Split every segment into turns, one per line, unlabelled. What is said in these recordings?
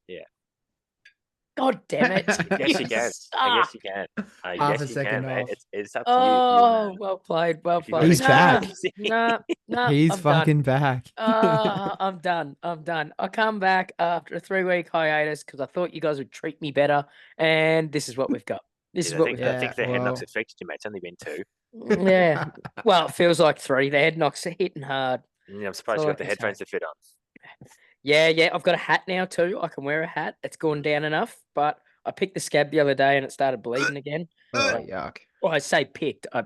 Yeah.
God damn it.
Yes, you can. I guess you can.
Half
Yes,
a
you
second
can, mate.
off.
It's up to you.
Oh, well played. Well
if you wanna
played.
He's back.
No,
He's
I'm
fucking
done.
back.
I'm done. I come back after a 3-week hiatus because I thought you guys would treat me better, and this is what we've got. This is what we've
I
got.
think the head knocks
well-
affected you, mate. It's only been 2.
Yeah. Well, it feels like 3. The head knocks are hitting hard.
Yeah, I'm surprised
all
you
I
got the
can
headphones
say.
to fit on.
Yeah. I've got a hat now too. I can wear a hat. It's gone down enough, but I picked the scab the other day and it started bleeding again.
Oh, yuck.
Well, I say picked. I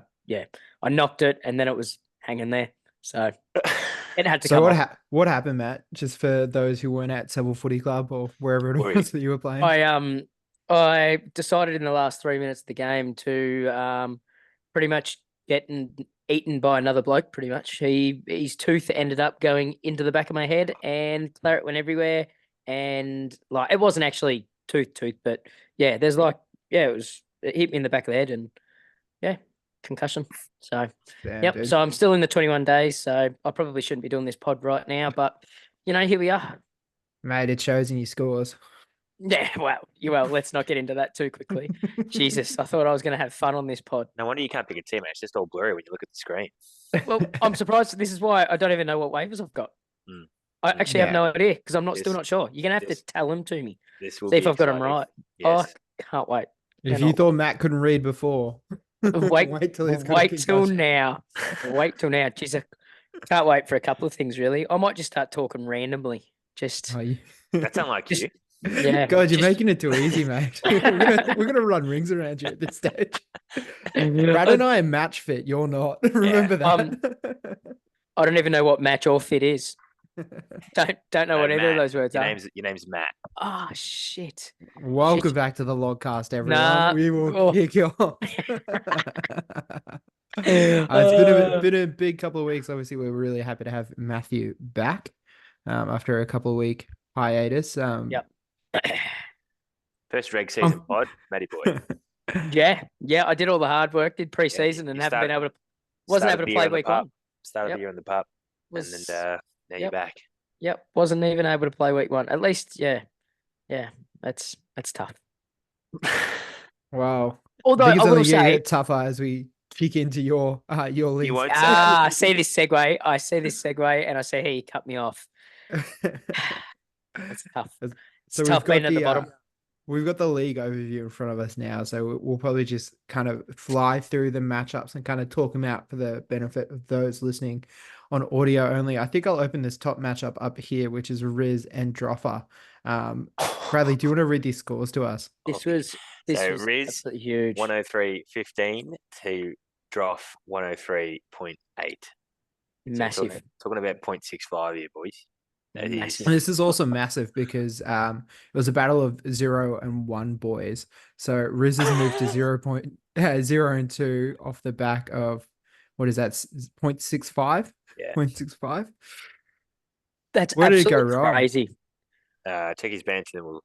knocked it and then it was hanging there. So it had to
So
come
what
off.
what happened, Matt? Just for those who weren't at Seville Footy Club or wherever it was that you were playing.
I decided in the last 3 minutes of the game to pretty much get eaten by another bloke. Pretty much, his tooth ended up going into the back of my head, and claret went everywhere. And like, it wasn't actually tooth, but yeah, it hit me in the back of the head, and yeah, concussion. So
Damn,
yep.
dude.
So I'm still in the 21 days. So I probably shouldn't be doing this pod right now, but here we are.
Mate, it shows in your scores.
Yeah, well, let's not get into that too quickly. Jesus, I thought I was going to have fun on this pod.
No wonder you can't pick a team, mate. It's just all blurry when you look at the screen.
Well, I'm surprised. This is why I don't even know what waivers I've got.
Mm.
I actually have no idea because I'm still not sure. You're going to have to tell them to me.
This will
See if
be
I've got them
exciting.
right.
Yes.
Oh, can't wait.
If you thought Matt couldn't read before,
wait
till he's got a
wait till
concussion.
now. Wait till now. Jeez, I can't wait for a couple of things, really. I might just start talking randomly. Just
That's unlike you.
Yeah.
God, you're making it too easy, mate. we're gonna run rings around you at this stage. Brad and I are match fit. You're not. Remember that.
I don't even know what match or fit is. Don't know what either of those words are.
Your name's Matt.
Oh shit.
Welcome back to the LOGcast, everyone.
Nah.
We will kick you off. It's been a big couple of weeks. Obviously, we're really happy to have Matthew back after a couple of week hiatus.
Yep.
First reg season pod, Matty boy.
Yeah, I did all the hard work, did pre-season, and wasn't able to play week 1.
Started the year in the pup, and then now you're back.
Yep, wasn't even able to play week 1. At least, yeah, that's tough.
Wow.
Although I will say,
get tougher as we kick into your league.
You won't
I see this segue. And I say, hey, you cut me off. It's tough. It's tough being at the bottom.
We've got the league overview in front of us now, so we'll probably just kind of fly through the matchups and kind of talk them out for the benefit of those listening on audio only. I think I'll open this top matchup up here, which is Riz and Droffer. Bradley, do you want to read these scores to us?
This was
Riz
huge.
103.15 to Droff 103.8.
Massive.
So talking about 0.65 here, boys.
This is also massive because it was a battle of 0 and 1 boys. So Riz has moved to 0 and 2 off the back of, what is that, 0.65?
Yeah.
0.65?
That's
Where did it go wrong?
Crazy.
Check his bench and then we'll...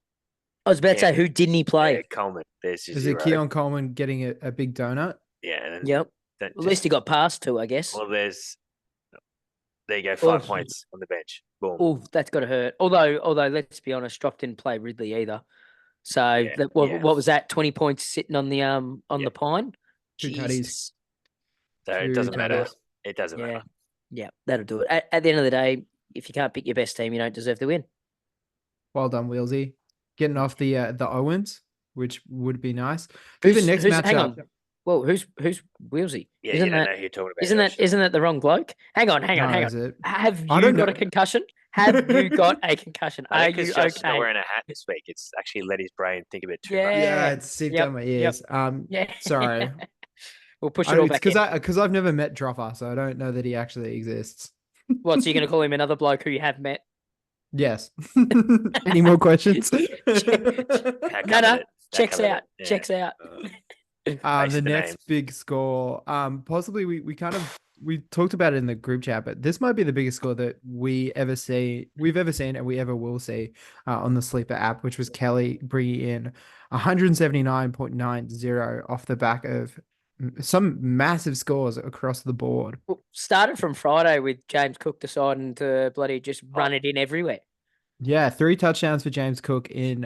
I was about to say, who didn't he play?
Yeah, Coleman.
Is it Keon Coleman getting a big donut?
Yeah. And
yep. At least he got past 2, I guess.
Well, there you go, 5 points on the bench. Boom.
Oh, that's got to hurt. Although, let's be honest, Droff didn't play Ridley either. So what was that? 20 points sitting on the the pine.
2 tutties.
So it doesn't matter. It doesn't matter.
Yeah, that'll do it. At the end of the day, if you can't pick your best team, you don't deserve to win.
Well done, Wheelsy. Getting off the Owens, which would be nice. Who's the next matchup?
Hang on. Well, who's Wheelsy?
Yeah, you don't know who you're talking about.
Isn't that the wrong bloke? Hang on. Have you got a concussion? Have you got a concussion? Are you okay?
Not wearing a hat this week. It's actually let his brain think a bit too much.
Yeah, it's seeped down my ears. Sorry.
We'll push it all back
because I've never met Droffer, so I don't know that he actually exists.
What, so you're going to call him another bloke who you have met?
Yes. Any more questions?
No. Checks out. Yeah. Checks out.
The next big score, possibly we talked about it in the group chat, but this might be the biggest score that we've ever seen and we ever will see on the Sleeper app, which was Kelly bringing in 179.90 off the back of some massive scores across the board.
Well, started from Friday with James Cook deciding to bloody just run it in everywhere.
Yeah, 3 touchdowns for James Cook in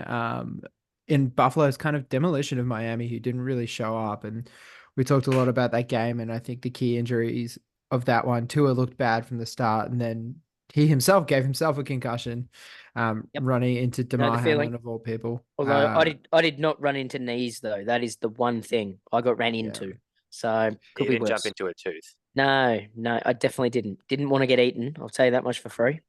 Buffalo's kind of demolition of Miami, who didn't really show up. And we talked a lot about that game, and I think the key injuries of that one, Tua looked bad from the start, and then he himself gave himself a concussion,
Yep.
running into
Know the
Damar
feeling.
Hamlin of all people.
Although I did not run into knees though. That is the one thing I got ran
Yeah.
into. So
You
could be
didn't jump
worse.
into a tooth.
No, I definitely didn't. Didn't want to get eaten. I'll tell you that much for free.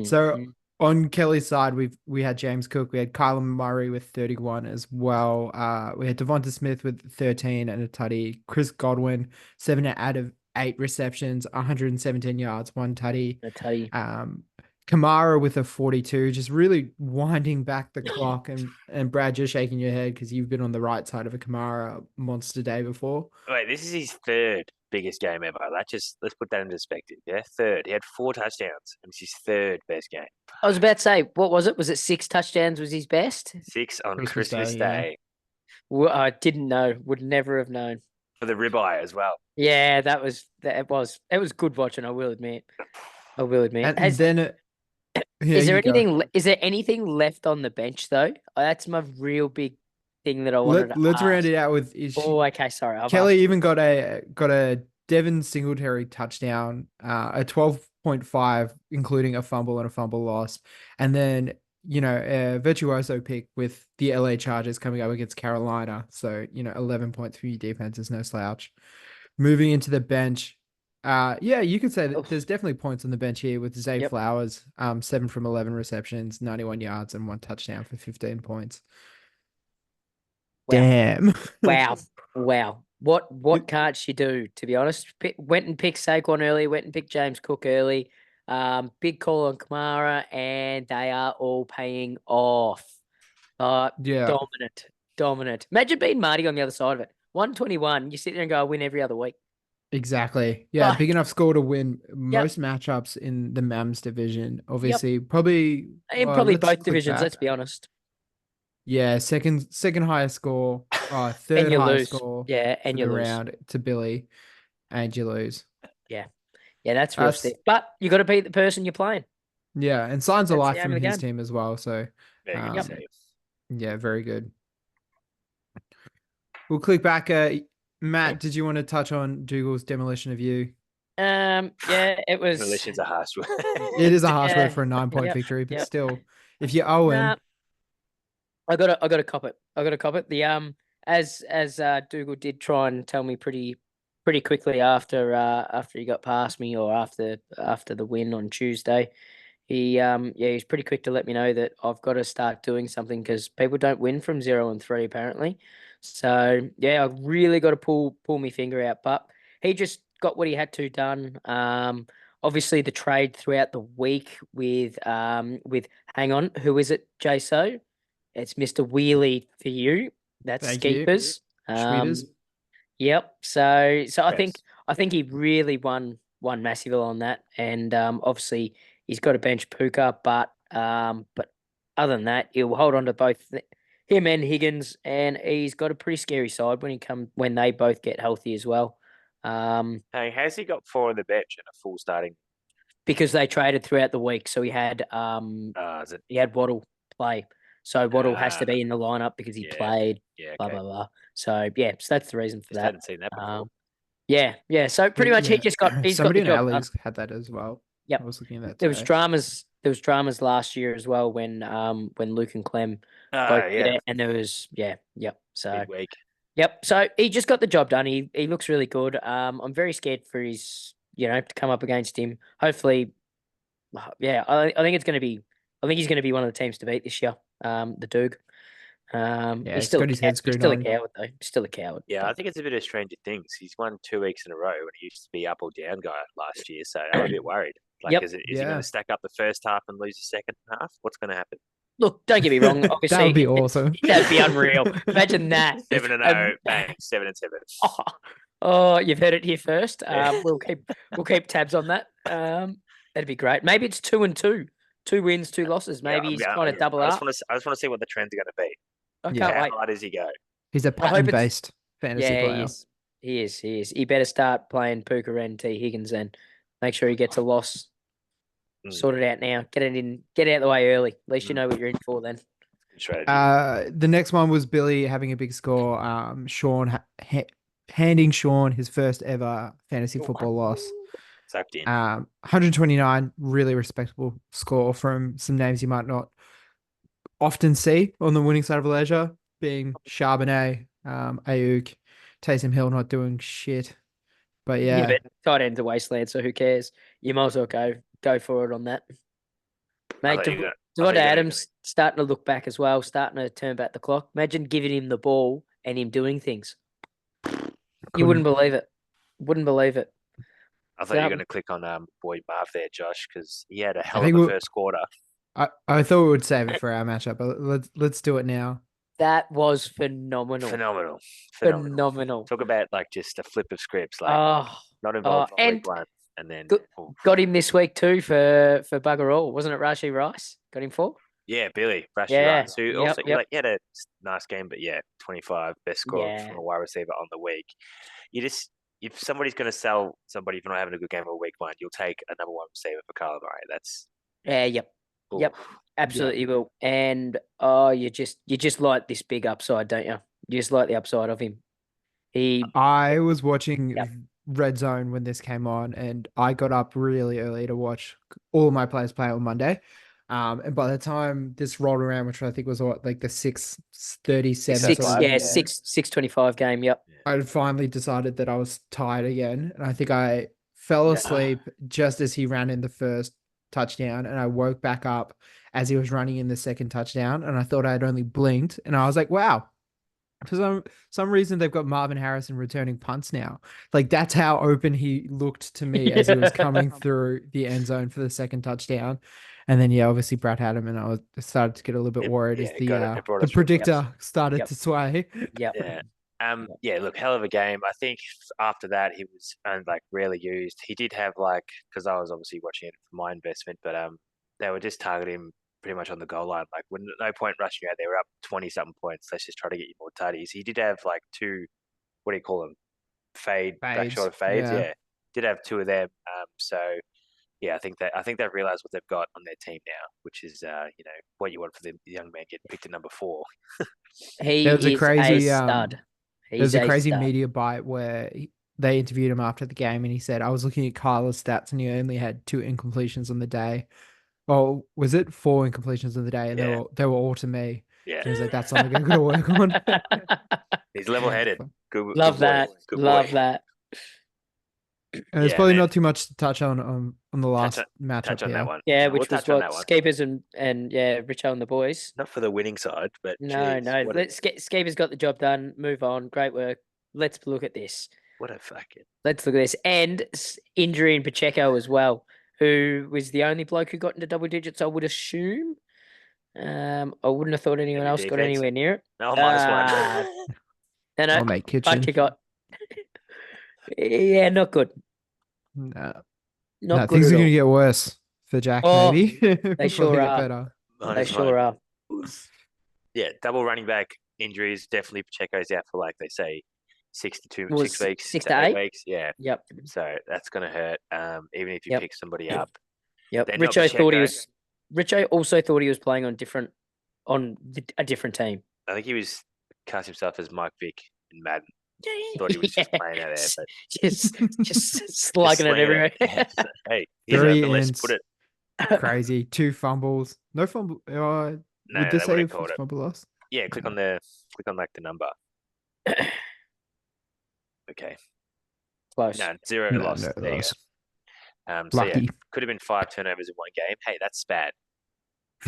So on Kelly's side, we had James Cook, we had Kyler Murray with 31 as well. We had Devonta Smith with 13 and a tutty. Chris Godwin, 7 out of 8 receptions, 117 yards, 1 tutty.
I tell you,
Kamara with a 42, just really winding back the clock. And Brad, you're shaking your head because you've been on the right side of a Kamara monster day before.
Wait, this is his third biggest game ever. Let's put that in perspective. Yeah, third. He had 4 touchdowns, and it's his third best game.
I was about to say, what was it? Was it 6 touchdowns was his best?
6 on
Christmas
Christmas
Day, yeah.
Day
Well, I didn't know. Would never have known.
for the ribeye as well.
Yeah, it was good watching. I will admit.
And
Has,
then
is there
you go.
anything? Is there anything left on the bench though? That's my real big thing that I wanted to
Let's round
ask.
it out with is
Oh, okay. Sorry, I've
Kelly
asked.
even got a Devin Singletary touchdown, a 12.5, including a fumble and a fumble loss, and then a virtuoso pick with the LA Chargers coming up against Carolina. So 11.3 defense is no slouch. Moving into the bench, yeah, you could say that there's definitely points on the bench here with Zay
Yep.
Flowers, 7 from 11 receptions, 91 yards, and 1 touchdown for 15 points.
Wow.
Damn.
Wow. What can't she do? To be honest, went and picked Saquon early. Went and picked James Cook early. Big call on Kamara, and they are all paying off.
Yeah.
Dominant. Imagine being Marty on the other side of it. 121. You sit there and go, I win every other week.
Exactly. Yeah, big
Like,
enough score to win most matchups in the MAMS division. Obviously, probably
probably
let's
both
click
divisions.
back.
Let's be honest.
Yeah, second highest score,
And
third
you
highest
lose.
score
Yeah,
for
and you
the
lose.
round to Billy, and you lose.
Yeah, that's real
That's
stiff. But you got to beat the person you're playing.
yeah, and signs of
That's the
life
aim
from
of the
his
game.
team as well. So
Very good to see.
yeah, very good. We'll click back. Matt, did you want to touch on Dougal's demolition of you?
Yeah, it was.
Demolition's a harsh word.
It is a harsh
Yeah,
word for a 9-point
yep,
victory, but
yep.
still, if you're Owen,
Nah, I gotta cop it. The as Dougal did try and tell me pretty quickly after he got past me, or after the win on Tuesday. He's pretty quick to let me know that I've got to start doing something, because people don't win from 0-3 apparently. So yeah, I really got to pull my finger out. But he just got what he had to done. Obviously the trade throughout the week with hang on, who is it, JSO? It's Mr. Wheelie for you. That's
thank you.
Skeepers.
Tweeters.
Yep. So I think he really won massively on that, and obviously he's got to bench Puka, but other than that, he'll hold on to both him and Higgins, and he's got a pretty scary side when they both get healthy as well.
Hey, has he got 4 on the bench and a full starting?
Because they traded throughout the week, so he had
Is it?
he had Waddle play. So Waddle has to be in the lineup because he played.
Yeah,
Blah
okay.
blah blah. So yeah, so that's the reason for
Just
that.
hadn't seen that before.
Yeah. So pretty much he's got
somebody
the job
in
done.
Alex had that as well.
Yep.
I was looking at that.
There was dramas last year as well when Luke and Clem both did it, and there was So
midweek.
Yep. So he just got the job done. He looks really good. I'm very scared for his to come up against him. Hopefully, I think he's going to be one of the teams to beat this year. The Doog. He's still
got his head screwed
still a
on.
coward though. Still a coward.
Yeah, I think it's a bit of Stranger Things. He's won 2 weeks in a row when he used to be up or down guy last year, so I'm a bit worried. Like, is he going to stack up the first half and lose the second half? What's going to happen?
Look, don't get me wrong. Obviously,
that would be awesome.
That'd be unreal. Imagine that.
7-0, bang, 7-7.
Oh, you've heard it here first. We'll keep tabs on that. That'd be great. Maybe it's 2-2, 2 wins, 2 losses. Maybe he's kind of double up.
I just want to see what the trends are going to be.
I can't wait.
How hard does he go?
He's a pattern-based fantasy player.
He is. He better start playing Puka and T. Higgins and make sure he gets a loss. Sort it out now. Get out of the way early. At least you know what you're in for then.
Strategy.
The next one was Billy having a big score. Sean handing Sean his first ever fantasy football loss.
Sucked in.
129, really respectable score from some names you might not often see on the winning side of a ledger, being Charbonnet, Ayuk, Taysom Hill not doing shit. But yeah.
But tight end's a wasteland, so who cares? You might as well go for it on that. Mate, Devontae Adams starting to look back as well, starting to turn back the clock. Imagine giving him the ball and him doing things. You wouldn't believe it. Wouldn't believe it.
I thought you were going to click on Boyd Marv there, Josh, because he had a hell of a first quarter.
I thought we would save it for our matchup, but let's do it now.
That was phenomenal. Phenomenal.
Talk about like just a flip of scripts, like not involved in week one, and then
got him this week too for bugger all, wasn't it? Rashi Rice got him for.
Yeah, Billy Rashi Rice, who also like he had a nice game, but 25 best score from a wide receiver on the week. If somebody's going to sell somebody if you're not having a good game of week one, you'll take a number one receiver for Kyler Murray. That's
Yep, absolutely will. And you just like this big upside, don't you? You just like the upside of him.
I was watching Red Zone when this came on, and I got up really early to watch all of my players play on Monday. And by the time this rolled around, which I think was like the 6:37,
6:25 game. Yep.
I finally decided that I was tired again, and I think I fell asleep just as he ran in the first touchdown, and I woke back up as he was running in the second touchdown, and I thought I had only blinked, and I was like, wow. For some reason, they've got Marvin Harrison returning punts now. Like, that's how open he looked to me as he was coming through the end zone for the second touchdown. And then, obviously Brad had him, and I started to get a little bit worried as the predictor started to sway.
Look, hell of a game. I think after that, he was rarely used. He did have because I was obviously watching it for my investment, but they were just targeting him pretty much on the goal line. Like, when no point rushing out, they were up 20-something points. Let's just try to get you more tutties. He did have two, what do you call them? Back shoulder fades. Yeah. Did have two of them. I think they've realized what they've got on their team now, which is what you want for the young man getting picked at number 4.
There was a crazy stud. There's a crazy media bite where they interviewed him after the game, and he said, I was looking at Kyler's stats, and he only had 2 incompletions on the day. Well, was it 4 incompletions on the day? And they were all to me.
Yeah.
And he was like, that's something I'm going to work on.
He's level-headed.
Love that.
And there's probably not too much to touch on the last matchup
on that one.
Yeah, which was what Skeepers and Richo and the boys.
Not for the winning side, but
Skeepers got the job done. Move on. Great work. Let's look at this. Let's look at this. And injury in Pacheco as well, who was the only bloke who got into double digits, I would assume. I wouldn't have thought anyone else got anywhere near it.
No, -1.
No, mate, Kitchen.
Got... Yeah, not good.
No,
not good.
Things are going to get worse for Jack, maybe.
They sure are.
Better.
They sure are.
Yeah, double running back injuries. Definitely Pacheco's out for, they say, 6 weeks.
6 to 8
weeks. Yeah.
Yep.
So that's going to hurt. Even if you pick somebody up.
Yep. Richo also thought he was playing on a different team.
I think he was cast himself as Mike Vick in Madden. Thought he was just playing out there, but
just slugging it everywhere.
Hey, let's put it.
Crazy. 2 fumbles. No fumble.
No,
would this say fumble loss?
Yeah, click on the number. Okay.
Close.
No, 0 loss.
No
there
loss.
You go. So could have been 5 turnovers in one game. Hey, that's bad.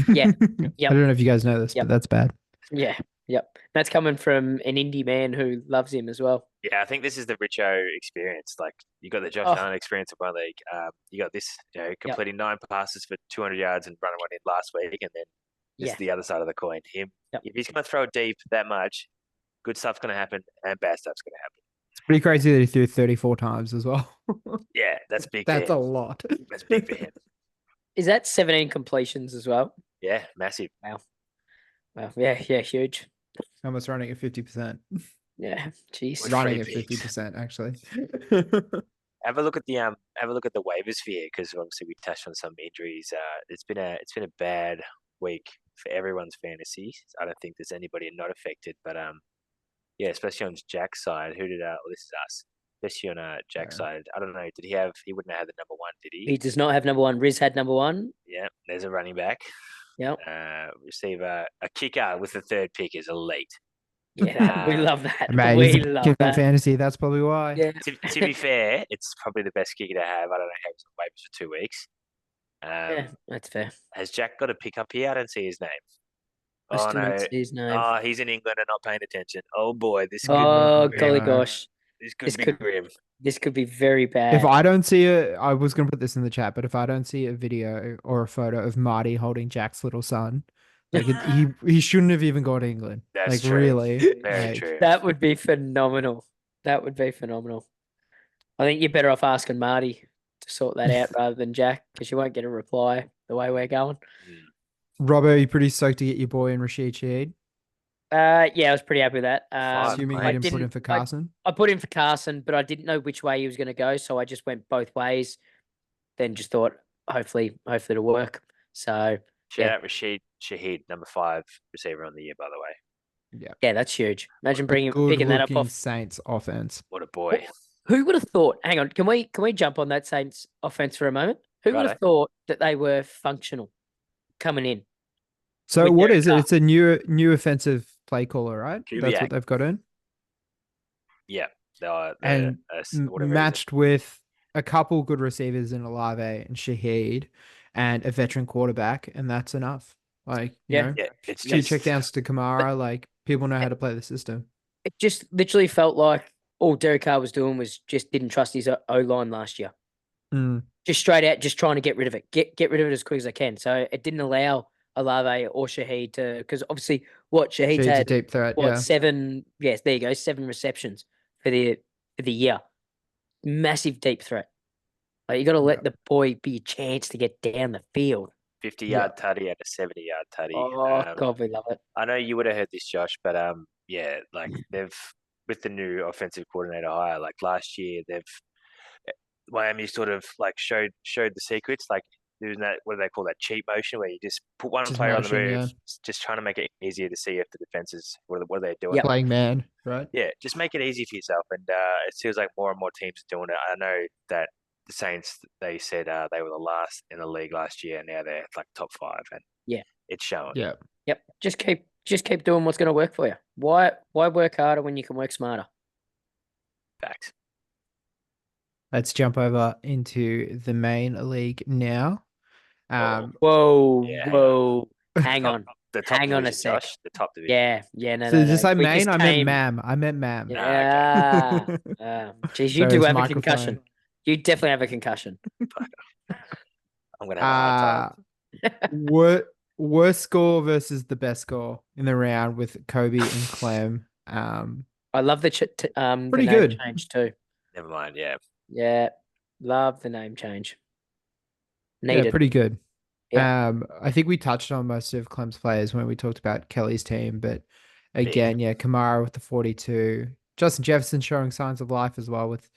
Yeah.
I don't know if you guys know this, but that's bad.
Yeah. Yep. That's coming from an indie man who loves him as well.
Yeah, I think this is the Richo experience. You got the Josh Allen experience of one league. You got this, completing 9 passes for 200 yards and running one in last week, and then this is the other side of the coin. If he's going to throw it deep that much, good stuff's going to happen and bad stuff's going to happen.
It's pretty crazy that he threw 34 times as well.
Yeah, that's big.
That's a lot.
That's big for him.
Is that 17 completions as well?
Yeah, massive.
Wow. Yeah, huge.
Almost running at 50%.
Yeah, jeez.
Running at 50%, actually.
have a look at the waivers sphere, because obviously we touched on some injuries. It's been a bad week for everyone's fantasy. I don't think there's anybody not affected, but yeah, especially on Jack's side. Who did well, this is us. Especially on Jack's side. I don't know. He wouldn't have had the number one, did he?
He does not have number one. Riz had number one.
Yeah, there's a running back.
Yep.
Receiver, a kicker with the third pick is elite.
Yeah, we love that.
Mate,
we
he's
love
kicking
that.
fantasy. That's probably why.
Yeah.
To be fair, it's probably the best kicker to have. I don't know how he's on waivers for 2 weeks.
Yeah, that's fair.
Has Jack got a pick up here? I don't see his name.
I still don't see his name.
Oh, he's in England and not paying attention. Oh boy, this could
Oh,
be
golly
grim.
gosh.
This could be grim.
This could be very bad.
If I don't see I was going to put this in the chat, but if I don't see a video or a photo of Marty holding Jack's little son, like he shouldn't have even gone to England.
That's
like
true.
really,
Very
like,
true.
That would be phenomenal. That would be phenomenal. I think you're better off asking Marty to sort that out rather than Jack, because you won't get a reply the way we're going.
Robbo, are you pretty stoked to get your boy in Rashid Shaheed?
Yeah, I was pretty happy with that.
Assuming you didn't put in for Carson.
I put in for Carson, but I didn't know which way he was going to go, so I just went both ways. Then just thought, hopefully it'll work. So
shout out Rashid Shaheed, number 5 receiver on the year, by the way.
Yeah, that's huge. Imagine picking that up off
Saints offense.
What a boy!
Who would have thought? Hang on, can we jump on that Saints offense for a moment? Who would have thought that they were functional coming in?
So what is it? It's a new offensive play caller, right?
Kubiak.
That's what they've got in.
Yeah,
and matched with a couple good receivers in Olave and Shaheed, and a veteran quarterback, and that's enough. Like you know,
it's
2 checkdowns to Kamara. Like people know how to play the system.
It just literally felt like all Derek Carr was doing was just didn't trust his O-line last year. Just straight out, just trying to get rid of it. Get rid of it as quick as I can. So it didn't allow Olave or Shaheed to, because obviously Shaheed's had
a deep threat,
7, yes, there you go, 7 receptions for the year. Massive deep threat. Like, you got to let the boy be a chance to get down the field.
50-yard tutty and a 70-yard tutty.
Oh, God, we love it.
I know you would have heard this, Josh, but yeah, like they've, with the new offensive coordinator hire, like last year, Miami sort of like showed the secrets, like doing that, what do they call that, cheat motion, where you just put one player on the move, just trying to make it easier to see if the defenses, what are they doing.
Playing man, right?
Yeah, just make it easy for yourself. And it feels like more and more teams are doing it. I know that the Saints, they said they were the last in the league last year, and now they're like top 5, and it's showing.
Yep. Just keep doing what's going to work for you. Why work harder when you can work smarter?
Facts.
Let's jump over into the main league now.
Whoa. Hang on.
Hang on
a sec.
Josh, the top division.
Yeah, no.
So just like main, I meant ma'am.
Yeah. Geez, you do have a concussion. You definitely have a concussion.
I'm going to have a hard time.
Worst score versus the best score in the round with Kobe and Clem.
I love the
pretty
the name
good
change too.
Never mind.
Yeah. Love the name change. Needed.
Yeah, pretty good.
Yeah.
I think we touched on most of Clem's players when we talked about Kelly's team, but again, Kamara with the 42, Justin Jefferson showing signs of life as well with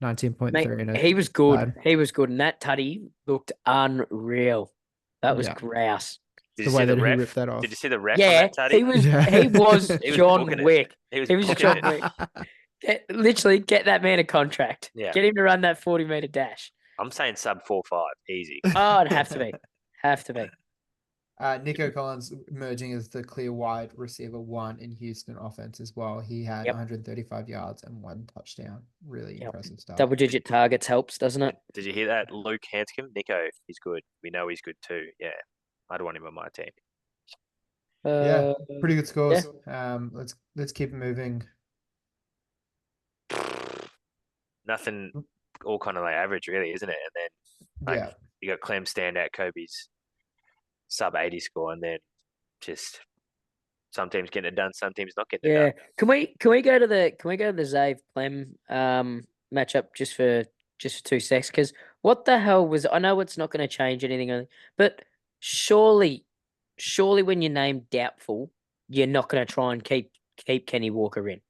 19.3.
He was good. He was good, and that tutty looked unreal. That was grouse.
Did you see the ref? Ripped that off? Did you see the ref?
Yeah,
on that
he was John Wick.
He was
John Wick. Literally, get that man a contract.
Yeah.
Get him to run that 40-meter dash.
I'm saying sub 4.5, easy.
Oh, it'd have to be.
Nico Collins emerging as the clear wide receiver 1 in Houston offense as well. He had 135 yards and 1 touchdown. Really impressive stuff.
Double-digit targets helps, doesn't it?
Did you hear that? Luke Hanscom? Nico, he's good. We know he's good too. Yeah. I'd want him on my team.
Pretty good scores. Yeah. Let's keep moving.
Nothing, all kind of like average, really, isn't it? And then you got Clem standout, Kobe's sub 80 score, and then just some teams getting it done, some teams not getting it done.
Can we go to the Zave Clem matchup just for 2 secs? Because what the hell was, I know it's not going to change anything, but surely when you're named doubtful, you're not going to try and keep Kenny Walker in.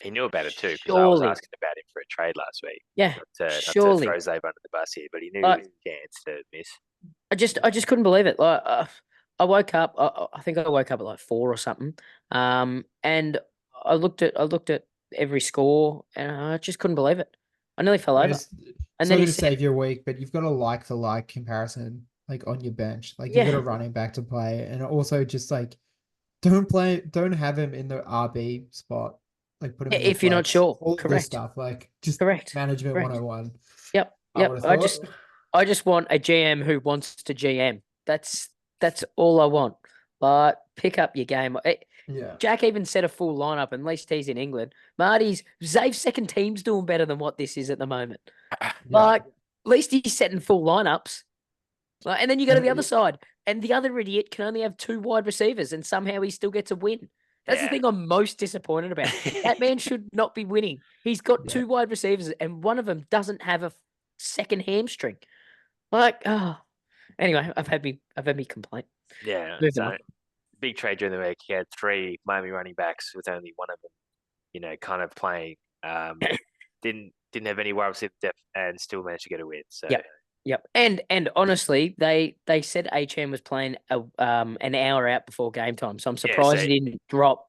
He knew about it too because I was
Surely.
asking about him for a trade last week.
Yeah,
Not to
surely.
throw Zabe under the bus here, but he knew
Like-
it was a chance to miss.
I just couldn't believe it. Like, I woke up. I think I woke up at like 4 or something. And I looked at every score, and I just couldn't believe it. I nearly fell over.
It's
And
not
then he
going to
said,
save your week, but you've got a like for like comparison, like on your bench. Like you've
Yeah.
got a running back to play, and also just like don't have him in the RB spot. Like put him in the
if you're not
flex.
sure,
All of this
correct,
stuff, like just
correct,
management
correct.
101.
Yep,
I
yep.
would have thought.
I just want a GM who wants to GM. That's all I want. But pick up your game.
Yeah.
Jack even said a full lineup, and at least he's in England. Zave's second team's doing better than what this is at the moment. Like, at least he's setting full lineups. Like, and then you go to the other side, and the other idiot can only have 2 wide receivers, and somehow he still gets a win. That's the
Yeah.
thing I'm most disappointed about. That man should not be winning. He's got
Yeah.
2 wide receivers, and one of them doesn't have a second hamstring. Like, anyway, I've had me complaint.
Yeah.
Moving
So
on.
big trade during the week. He had 3 Miami running backs with only one of them, kind of playing. Didn't have any wide receiver depth and still managed to get a win. So
Yep. And honestly, they said HM was playing an hour out before game time. So I'm surprised he didn't drop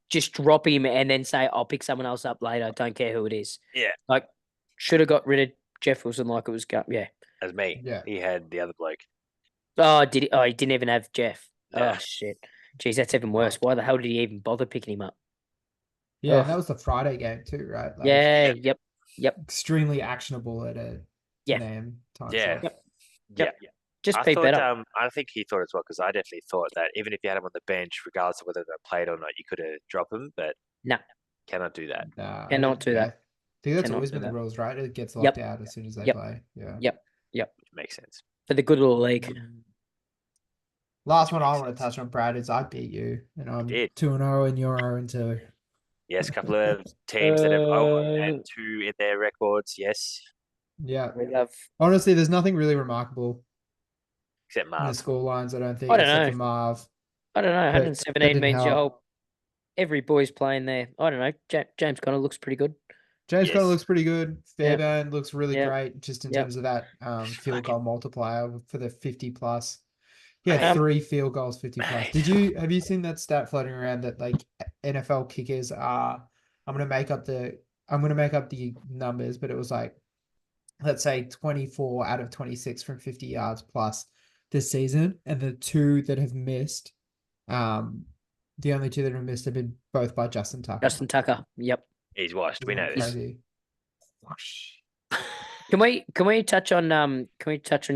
him and then say, I'll pick someone else up later. Don't care who it is.
Yeah.
Like, should have got rid of Jeff Wilson like it was yeah.
As me.
Yeah.
He had the other bloke.
Oh, did he? Oh, he didn't even have Jeff.
Yeah.
Oh shit. Jeez, that's even worse. Why the hell did he even bother picking him up?
Yeah,
Ugh.
and that was the Friday game too, right? Like,
Yeah, yep.
extremely actionable at a
Yeah.
name time
Yeah.
slot.
Yeah.
Just
I
be
thought,
better.
I think he thought as well, because I definitely thought that even if you had him on the bench, regardless of whether they played or not, you could have dropped him, but
No.
cannot do that.
Nah,
Cannot do that.
I think that's
Cannot
always
do
been the
that.
rules, right? It gets
Yep.
locked out as soon as they
Yep.
play. Yeah.
Yep.
Which makes sense.
For the good of the league.
Last one I
Makes
want to
sense.
touch on, Brad, is I beat you, and I'm
did.
2-0, and you're 0-2.
Yes, a couple of teams that have had 2 in their records. Yes,
Yeah.
We love.
Honestly, there's nothing really remarkable
except
in the
Marv.
score lines, I don't think,
I don't
except
know.
for Marv.
I don't know.
But that
117
didn't
means
help.
every boy's playing there. I don't know. James kind of looks pretty good.
James Conner
Yes.
looks pretty good.
Yeah.
Fairbairn looks really
Yeah.
great, just in
Yeah.
terms of that field goal multiplier for the 50 plus. He had
Mate.
3 field goals, 50 plus.
Mate.
Have you seen that stat floating around that like NFL kickers are? I'm gonna make up the numbers, but it was like, let's say 24 out of 26 from 50 yards plus this season, and the 2 that have missed, the only 2 that have missed have been both by Justin Tucker.
Justin Tucker. Yep.
He's washed. We know this.
Crazy.
Can we touch on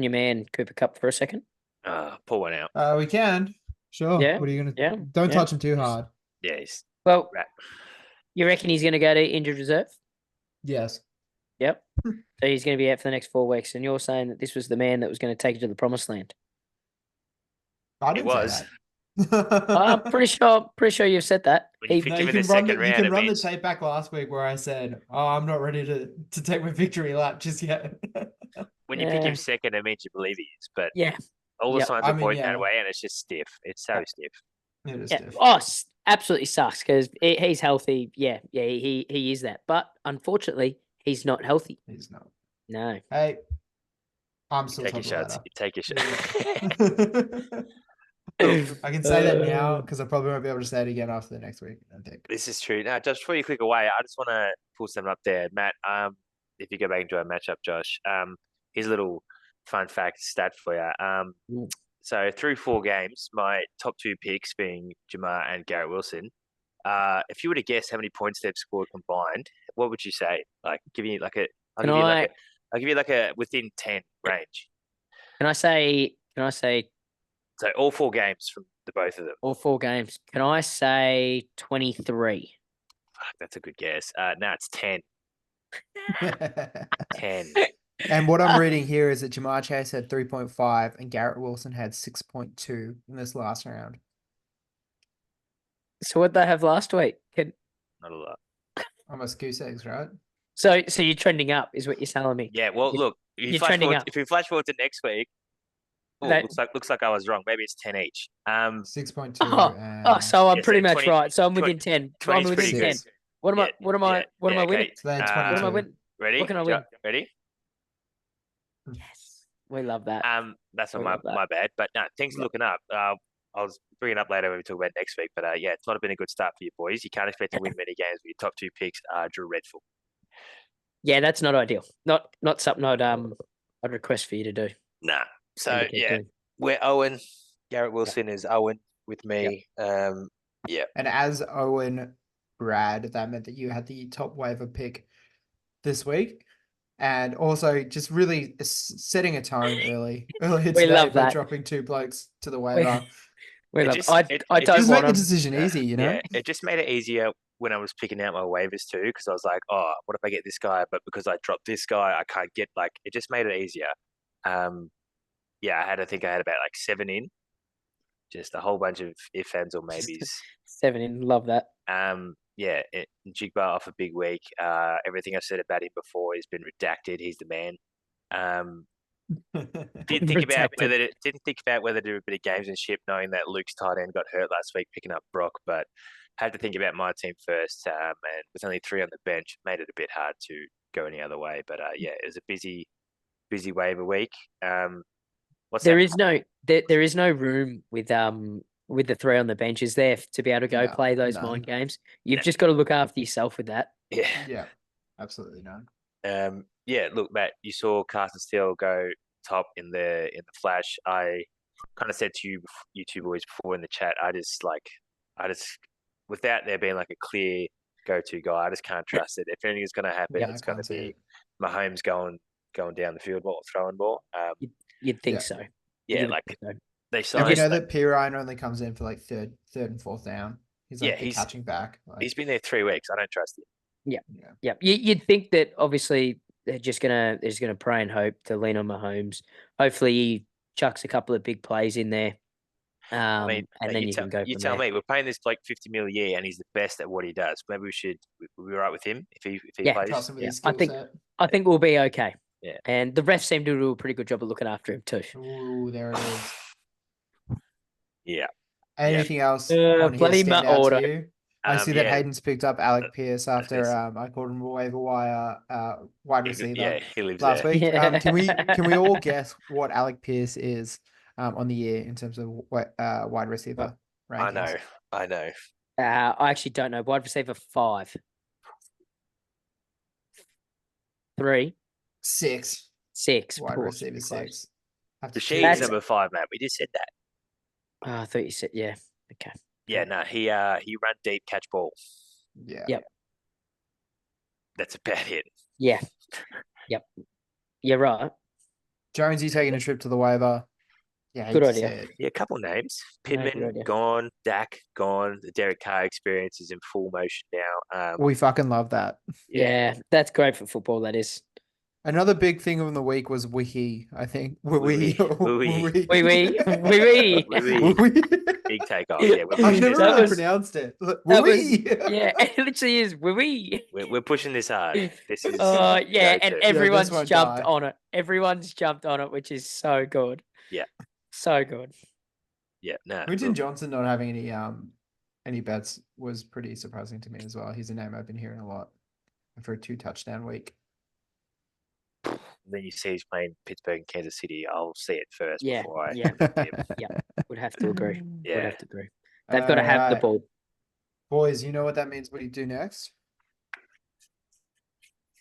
your man Cooper Cup for a second?
Pull one out.
We can. Sure.
Yeah,
What are you gonna?
yeah,
Don't
yeah.
touch him too hard.
Yeah, he's
Well,
right.
you reckon he's going to go to injured reserve?
Yes.
Yep. So he's going to be out for the next 4 weeks, and you're saying that this was the man that was going to take you to the promised land.
I
It
didn't
was.
say that.
I'm pretty sure you've said that.
When you
He-
picked
No,
him
you
in the
can run
second
the, you
round,
can
it
run the
means
tape back last week where I said, "Oh, I'm not ready to take my victory lap just yet."
when you pick
Yeah.
him second, it means you believe he is. But
Yeah.
all the
Yep.
signs
I
are
mean,
pointing
yeah.
that way, and it's just stiff. It's so stiff.
It is
Yeah.
stiff.
Oh, absolutely sucks because he's healthy. Yeah, he is that. But unfortunately, he's not healthy.
He's not.
No.
Hey, I'm
You
still
take your
top of
shots.
the
You take your
ladder.
shots.
I can say that now because I probably won't be able to say it again after the next week. I think.
This is true. Now, Josh, before you click away, I just want to pull something up there, Matt. If you go back into our matchup, Josh, here's a little fun fact stat for you. So through 4 games, my top 2 picks being Jamar and Garrett Wilson. If you were to guess how many points they've scored combined, what would you say? Like, give you like a, I'll give you like a within 10 range.
Can I say
So all 4 games from the both of them.
all 4 games? Can I say 23?
Fuck, that's a good guess. No, it's 10. 10.
And what I'm reading here is that Jamar Chase had 3.5 and Garrett Wilson had 6.2 in this last round.
So what they have last week?
Not a lot.
Almost goose eggs, right?
So you're trending up, is what you're telling me.
Yeah, well, look, if
you're trending up.
if we flash forward to next week, looks like I was wrong. Maybe it's 10 each.
6.2.
Oh,
and
so I'm
Yeah,
pretty
so
much
20
right. So I'm
20
within 10.
20
I'm
is
within
pretty
10.
good.
What am I? What am I? What am I winning?
Okay.
So they're
What am I
22.
winning?
Ready?
What can I win?
Ready?
Yes, we love that.
That's
We
not
love that.
my bad. But no, things
Yeah.
looking up. I'll bring it up later when we talk about next week. But yeah, it's not been a good start for you boys. You can't expect to win many games with your top 2 picks are Drew Redfield.
Yeah, that's not ideal. Not something I'd request for you to do.
Nah. So
and to keep
yeah,
doing.
we're Owen. Garrett Wilson is Owen with me. Yeah.
And as Owen Brad, that meant that you had the top waiver pick this week. And also just really setting a tone early today
love
by
that.
dropping 2 blokes to the waiver.
We
It
love.
just-
I
it
don't
Just make
want
the
them.
decision easy, you know?
Yeah, it just made it easier when I was picking out my waivers too, because I was like, oh, what if I get this guy? But because I dropped this guy, I can't get it just made it easier. Yeah, I think I had about like 7 in, just a whole bunch of if, ands, or maybes.
7 in. Love that.
Yeah, Jigba off a big week. Everything I've said about him before has been redacted. He's the man. Didn't think about whether to do a bit of gamesmanship, knowing that Luke's tight end got hurt last week picking up Brock, but had to think about my team first. And with only 3 on the bench, made it a bit hard to go any other way. But yeah, it was a busy waiver week.
There is no room with the 3 on the bench. Is there to be able to go
No,
play those
none.
mind games? You've just got to look after yourself with that.
Yeah.
Yeah, absolutely none.
Yeah, look, Matt, you saw Carson Steele go top in the flash. I kind of said to you two boys before in the chat, I just without there being like a clear go-to guy, I just can't trust it. If anything's going to happen,
Yeah,
it's
I
going
can't
to
see
be
it.
Mahomes going down the field ball, throwing ball.
You'd think
Yeah.
so.
Yeah,
You'd
like
think so.
they
And
signed.
we know that P. Ryan only comes in for like third and fourth down. He's like
Yeah,
the catching back. Like,
he's been there 3 weeks. I don't trust him.
Yeah. You'd think that obviously they're just gonna pray and hope to lean on Mahomes. Hopefully he chucks a couple of big plays in there.
I mean,
and then you can go
you
from
tell
there.
me, we're paying this bloke 50 mil a year, and he's the best at what he does. Maybe we'll be right with him if he
Yeah.
plays.
trust him with
Yeah,
his skill set.
I think we'll be okay.
Yeah.
And the refs seem to do a pretty good job of looking after him too.
Ooh, there it is.
Yeah.
Anything else on
bloody
here stand
Matt
out
Auto.
to you? I see that
yeah,
Hayden's picked up Alec Pierce after
this.
I called him a waiver wire wide receiver
Yeah, he lives
last
there.
week.
Yeah.
Can we all guess what Alec Pierce is on the year in terms of wide receiver rankings?
I know.
I actually don't know. Wide receiver 5. 3.
6.
6.
Wide
Poor,
receiver
pretty close.
6. After
The
2
Sheik's
years.
number 5, Matt. We just said that.
Oh, I thought you said, yeah. Okay.
Yeah, no, he ran deep, catch ball.
Yeah.
Yep.
That's about it.
Yeah. Yep. You're right.
Jonesy taking a trip to the waiver. Yeah,
Good
hate to
idea.
say it.
Yeah, a couple names.
No, good
Pittman
idea.
gone, Dak gone. The Derek Carr experience is in full motion now.
We fucking love that.
Yeah, that's great for football, that is.
Another big thing of the week was Wiki, I think.
Wee-wee. Wee-wee.
Wee-wee.
Big takeoff. Yeah, we're
I've
pushing
never
this
really
hard.
pronounced it.
That was,
Wee-wee.
yeah, it literally is. Wee.
We're pushing this hard. This is
Yeah, and
go-to.
everyone's
won't
jumped
die.
on it. Everyone's jumped on it, which is so good.
Yeah.
So good.
Yeah, no.
Quentin Johnson not having any bets was pretty surprising to me as well. He's a name I've been hearing a lot for a 2 touchdown week.
Then you see he's playing Pittsburgh and Kansas City. I'll see it first
Yeah,
before I.
yeah. Would have to agree. Would
Yeah.
have to agree. They've got to have the
Alright.
ball.
Boys, you know what that means? What do you do next?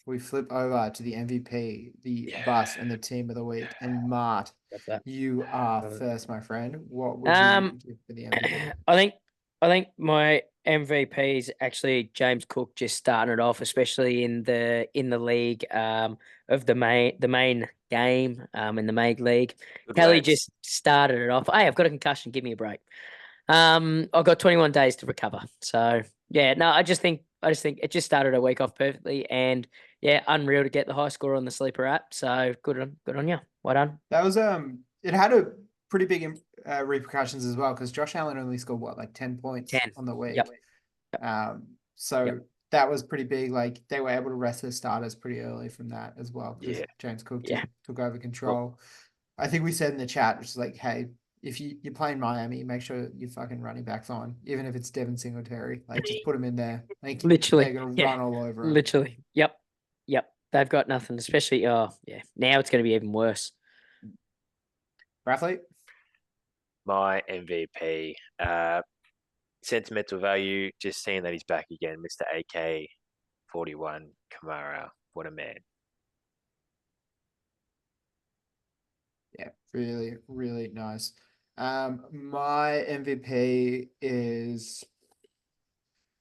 We flip over to the MVP, the bus, and the team of the week. And Mart,
That's that.
you are first, my friend. What would
Um,
you give for the MVP?
I think my MVP is actually James Cook just starting it off, especially in the league of the main game in the main league.
Good
Kelly
lads.
just started it off. Hey, I've got a concussion. Give me a break. I've got 21 days to recover. So yeah, no, I just think it just started a week off perfectly, and yeah, unreal to get the high score on the sleeper app. So good on you. Well done.
That was it had a pretty big repercussions as well because Josh Allen only scored what, like 10 points
10.
on the week.
Yep.
So
Yep.
that was pretty big. Like they were able to rest their starters pretty early from that as well because
Yeah.
James Cook
Yeah.
took over control. I think we said in the chat, which is like, hey, if you're playing Miami, make sure your fucking running back's on, even if it's Devin Singletary. Like, just put him in there. Like,
Literally.
they're gonna
Yeah.
run all over him.
Literally. Yep. They've got nothing, especially, now it's going to be even worse.
Brathlete?
My MVP, sentimental value, just seeing that he's back again, Mr. AK-41 Kamara. What a man.
Yeah, really, really nice. My MVP is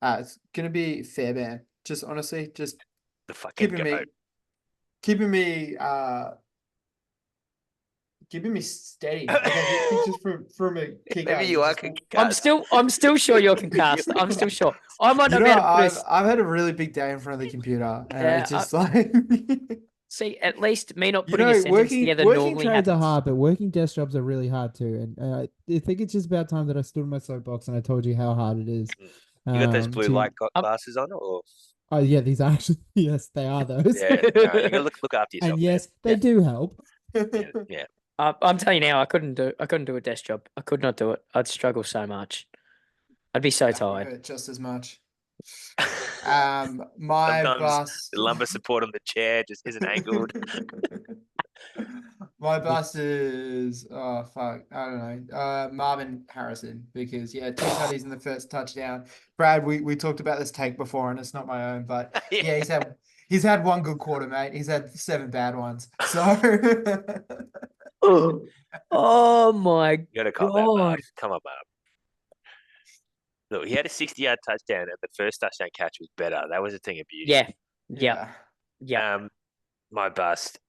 it's gonna be Fairbairn. Just honestly, just
The fucking
keeping
goat.
me keeping me keeping me steady. Like, I think just from a kick
Maybe
out,
you are
I'm still sure you're concussed. I'm still sure. I might not be able to put a
I've had a really big day in front of the computer, and
Yeah,
it's just like
see, at least me not
You
putting
know,
a sentence together
working
normally
trades are
happens.
hard, but working desk jobs are really hard too. And I think it's just about time that I stood on my soapbox and I told you how hard it is.
You got those blue
to-
light glasses on, or
Oh yeah, these are actually yes, they are those.
yeah, no, you gotta look after yourself.
And
man.
yes, they do help.
Yeah.
I'm telling you now, I couldn't do a desk job. I could not do it. I'd struggle so much. I'd be so
That would
tired.
hurt just as much. My
Sometimes
bust.
the lumbar support on the chair just isn't angled.
My bust is fuck, I don't know. Marvin Harrison, because two tutties in the first touchdown. Brad, we talked about this take before, and it's not my own, but
Yeah.
he's had one good quarter, mate. He's had 7 bad ones. So
Oh my
You gotta call that,
god!
Mark. Come on, Mark. Look, he had a 60-yard touchdown, and the first touchdown catch was better. That was a thing of beauty.
Yeah.
My bust,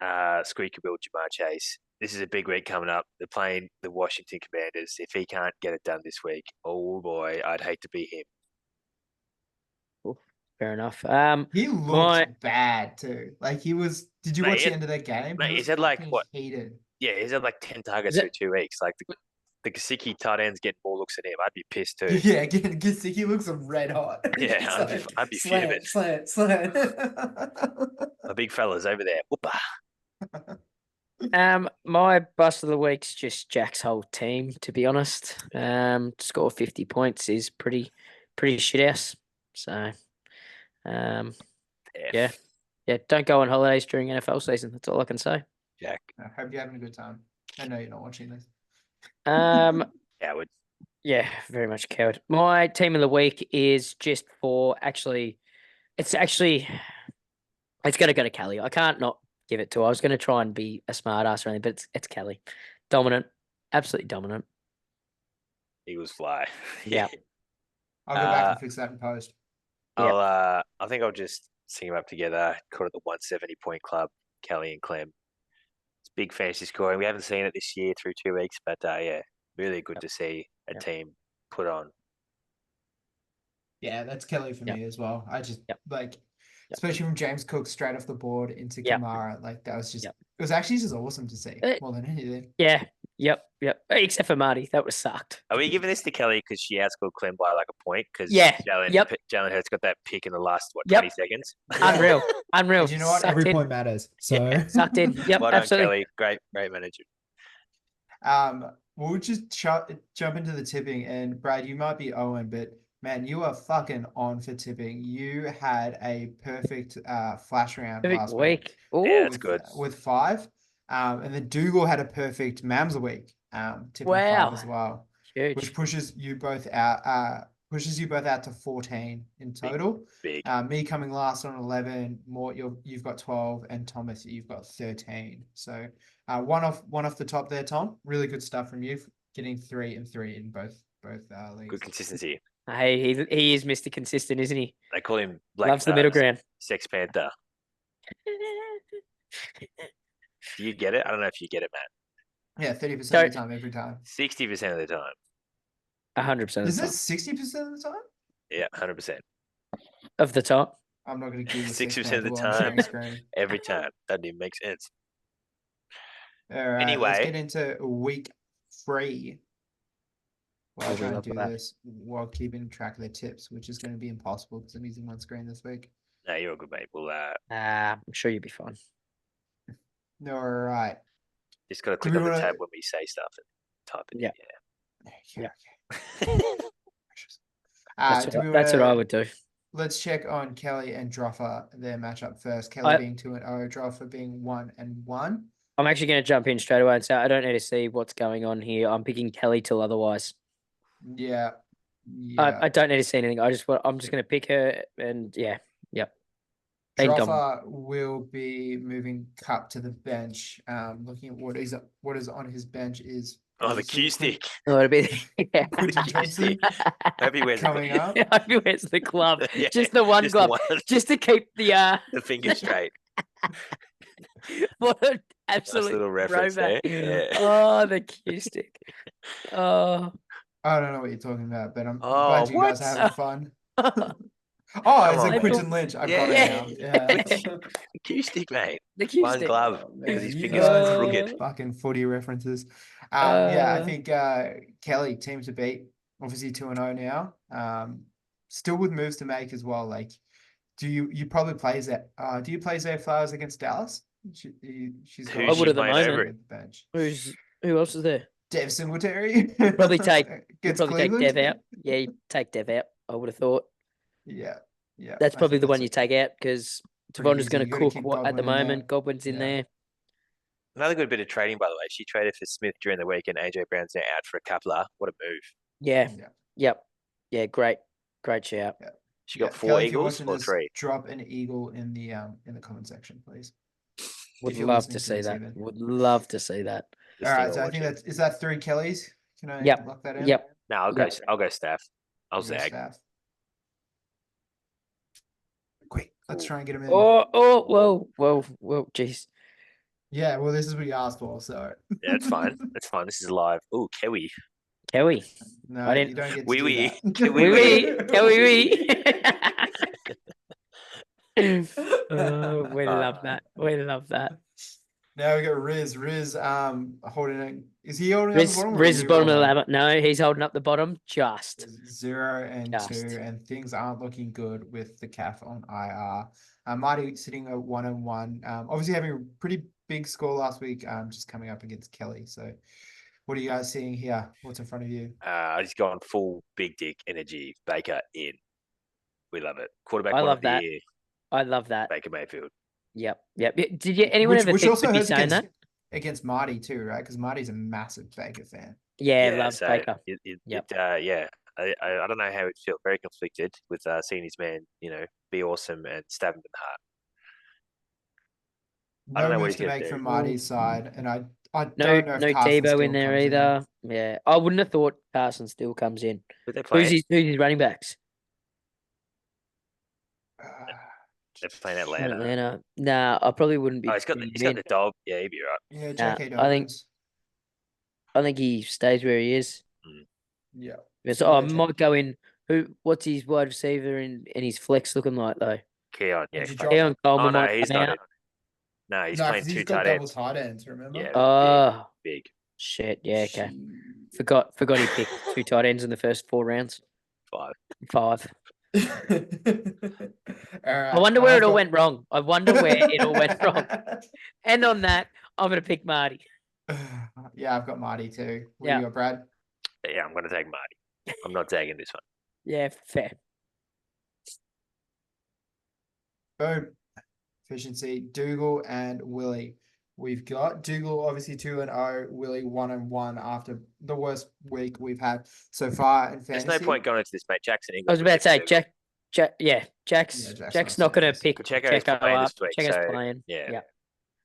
Squeaky Bill Jamar Chase. This is a big week coming up. They're playing the Washington Commanders. If he can't get it done this week, oh boy, I'd hate to be him.
Fair enough.
he looked bad too. Like, he was. Did you watch the end of that game?
Mate,
He
he's
was
had like
fucking
what?
heated.
Yeah, he's had like 10 targets through 2 weeks. Like the Gasicki tight ends getting more looks at him. I'd be pissed too.
Yeah, he looks red hot.
Yeah, I'd be fuming.
Slant.
My big fella's over there. Whoopa.
My bust of the week's just Jack's whole team, to be honest. Score 50 points is pretty shit ass. So, yeah. Don't go on holidays during NFL season. That's all I can say.
Jack.
I hope you're having a good time. I know you're not watching this.
Coward.
Yeah, very much a coward. My team of the week is just for it's going to go to Kelly. I can't not give it to her. I was going to try and be a smart ass or anything, but it's Kelly. Dominant. Absolutely dominant.
Eagles fly.
Yeah.
I'll go back and fix that in post.
I think I'll just sing them up together, call it the 170 point club, Kelly and Clem. It's big fantasy scoring. We haven't seen it this year through 2 weeks, but yeah, really good to see a team put on.
Yeah, that's Kelly for me as well. I just
Yep.
especially from James Cook straight off the board into Kamara, like that was just it was actually just awesome to see more than anything.
Yeah. Yep. Except for Marty, that was sucked.
Are we giving this to Kelly because she outscored Clem by like a point? Because Jalen Hurts got that pick in the last 20 seconds.
Unreal.
And you know what? Every point matters. So
sucked in. Yep.
Well
absolutely.
Done, Kelly. Great manager.
We'll just jump into the tipping, and Brad, you might be Owen, but man, you are fucking on for tipping. You had a perfect flash round last week.
Ooh.
Yeah, that's good.
With 5. And then Dougal had a perfect Mams a week, tipping 5 as well.
Huge.
Which pushes you both out to 14 in total.
Big.
Me coming last on 11, Mort, you've got 12, and Thomas, you've got 13. So one off the top there, Tom. Really good stuff from you, getting 3 and 3 in both leagues.
Good consistency.
Hey, he is Mr. Consistent, isn't he?
They call him Black
Loves the middle ground.
Sex Panther. Do you get it? I don't know if you get it, Matt.
Yeah, 30% of the time, every time.
60% of the time.
100% of the time.
Is it 60% of the time?
Yeah, 100%.
Of the top?
I'm not going to give you
60% of the time. Every time. Doesn't even make sense.
All right,
anyway,
let's get into week 3. While I try to do this while keeping track of the tips, which is going to be impossible because I'm using one screen this week.
No, you're all good, mate. We'll
I'm sure you'll be fine.
All right.
Just got to click on the tab when we say stuff and type of
Yeah.
Okay,
Yeah.
okay.
That's
Do we
what I
wanna-
would do.
Let's check on Kelly and Droffer, their matchup first. Kelly
I-
being 2-0, Droffer being 1-1.
I'm actually going to jump in straight away and say I don't need to see what's going on here. I'm picking Kelly till otherwise.
Yeah. Yeah.
I don't need to see anything. I'm just going to pick her, and yep. Been dominant.
Droffer will be moving Cup to the bench. Looking at what is on his bench is
the cue stick.
Oh, it'll be
Quentin Johnson
Hope he wears
coming up.
I hope he wears the glove,
Yeah,
just the one
just
glove,
the one.
just to keep the
The finger straight.
What an
Nice
absolute
little reference
throwback.
there. Yeah.
Oh, the cue stick. Oh,
I don't know what you're talking about, but I'm
Oh,
glad you guys
what?
are having fun.
the
Oh, is
on,
it
mate.
Quentin Lynch? I've got
Yeah.
it now. Yeah.
The cue stick, mate.
cue
One
stick.
glove.
Oh,
Because
man,
his
you
fingers
guys
are
are
crooked.
fucking footy references. Yeah, I
Uh,
think Kelly, team to beat, obviously 2-0 now. Still with moves to make as well. Like, do you probably play that? Do you play Zay Flowers against Dallas? She's got
Who's
she
on
playing
the
over
bench.
who else is there?
Dev Singletary.
Probably take
Against
probably take
Cleveland.
Dev out. Yeah, you take Dev out. I would have thought
Yeah, yeah.
that's
I
probably
think
the one
that's
you take out because
pretty
Tavondra's
easy.
going
You
to
gotta
cook
keep
at the
Godwin in there.
moment. Godwin's in
Yeah.
there.
Another good bit of trading, by the way. She traded for Smith during the week, and AJ Brown's now out for a coupler. What a move.
Yeah.
Yeah.
Yep. Yeah. Great shout.
She got
Yeah,
4
Kelly, if you're
eagles
watching
or
this,
3.
drop an eagle in the comment section, please.
Would
If you're
love
listening
to
to
see
this
that.
even.
Would love to see that.
This
All
thing
right, so
I'll
I think
watch it.
is that 3 Kellys? Can I
Yep.
lock that in?
Yep.
No, I'll go staff. I'll
You go
zag.
staff. Quick, let's
Ooh.
try and get him in.
Whoa, jeez.
Yeah, well, this is what you asked for, so.
Yeah, that's fine. That's fine. This is live. Ooh, Kiwi.
Kelly.
No,
I didn't-
you don't get to
Wee
do
wee.
that.
Kiwi
Wee. Oh, we love that. We love that.
Now we got Riz. Riz, holding it. Is he holding up the bottom? or
Riz is
you
bottom of the
holding?
ladder. No, he's holding up the bottom just.
0 and 2,
Just.
and things aren't looking good with the CAF on IR. Marty sitting at 1-1. Obviously having a pretty big score last week. Just coming up against Kelly. So, what are you guys seeing here? What's in front of you?
He's gone full big dick energy. Baker in. We love it. Quarterback
I
one
love
of the
that.
year.
I love that.
Baker Mayfield.
Yep. Did you anyone ever
Which
think
also
we'd be
hurts
saying that?
against Marty too, right? Because Marty's a massive Baker fan.
Yeah, love
so
Baker.
I don't know how it felt. Very conflicted with seeing his man, be awesome and stab him in the heart. I don't know what
moves
he's
to
gonna
make
do.
from Marty's side, and I
No
don't know if
no
Carson
Debo
still
in there
comes
either. Yeah. I wouldn't have thought Carson still comes in.
But they're
Who's
playing.
his running backs?
They're playing Atlanta.
Atlanta. Nah, I probably wouldn't be.
Oh, he's got
putting him
the
in.
dog. Yeah, he'd be right.
Yeah,
Nah,
J.K.
I think-
Dobbins.
I think he stays where he is.
Yeah.
So I
Yeah,
might go in. What's his wide receiver and his flex looking like though?
Keon, yeah.
Did you
fine.
drop-
Keon Coleman
Oh no,
might
he's
come
not
out.
it. No, he's
No,
playing
'cause
two
he's got
tight
double
ends.
tight ends. Remember?
Yeah.
Oh
Big.
shit! Yeah, okay. Forgot he picked 2 tight ends in the first 4 rounds.
5.
5.
All
I
right.
wonder where
I've
it all
got-
went wrong. I wonder where it all went wrong. And on that, I'm gonna pick Marty.
Yeah, I've got Marty too. What do
Yeah.
you got, Brad?
Yeah, I'm gonna take Marty. I'm not taking this one.
Yeah, fair.
Boom. Efficiency. Dougal and Willie. We've got Dougal obviously 2-0, Willie 1-1 after the worst week we've had so far in
There's
fantasy.
no point going into this, mate. Jackson
I was
English.
about to say Jack's
Jack's
not gonna pick
Pacheco's
Pacheco
playing
up.
this week,
Pacheco's
so,
playing.
yeah.
Yeah.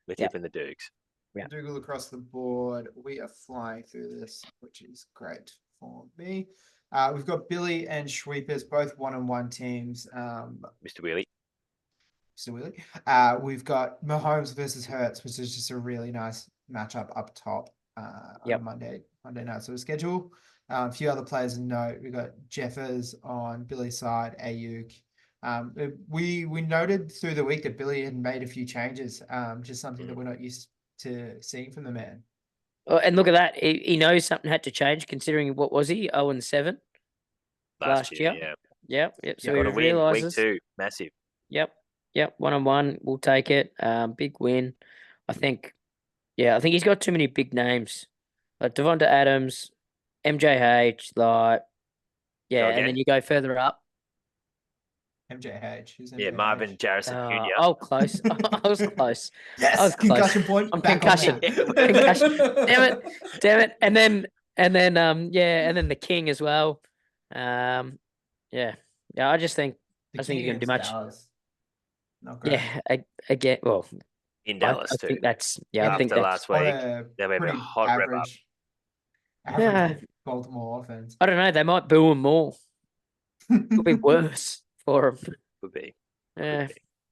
We're
Yeah.
tipping the Dukes.
Yeah.
Dougal across the board. We are flying through this, which is great for me. We've got Billy and Schweepers, both 1-1 teams.
Mr. Wheelie.
Mr. Willie. We've got Mahomes versus Hurts, which is just a really nice matchup up top
Yep.
on Monday night sort of schedule. A few other players to note. We've got Jeffers on Billy's side, Ayuk. We noted through the week that Billy had made a few changes, just something that we're not used to seeing from the man.
Oh, and look at that. He knows something had to change considering what was he? 0-7 last year.
Yeah.
Yep. So
Yeah,
he
Got a win. Week
realizes.
2. Massive.
Yep. 1-1. We'll take it. Big win. I think he's got too many big names. like Devonta Adams, MJH, like
Go
and then
again.
you go further up.
MJH. Who's
Yeah,
MJH?
Marvin Jarrison Jr.
Oh, close. I was close. I was
Yes,
close.
concussion point.
I'm
back
concussion.
on that.
Concussion. Damn it. And then and then the King as well. Yeah. I just think
The
I think
King
you can do
against
much.
Dallas. Not great.
Yeah, again, well,
In
I
Dallas too.
think that's I
After
think that's
last
On
week,
a
they'll be a
pretty
hot rev up.
average Baltimore offense.
I don't know, they might boo him more. Could be worse for him.
Could be.
Yeah.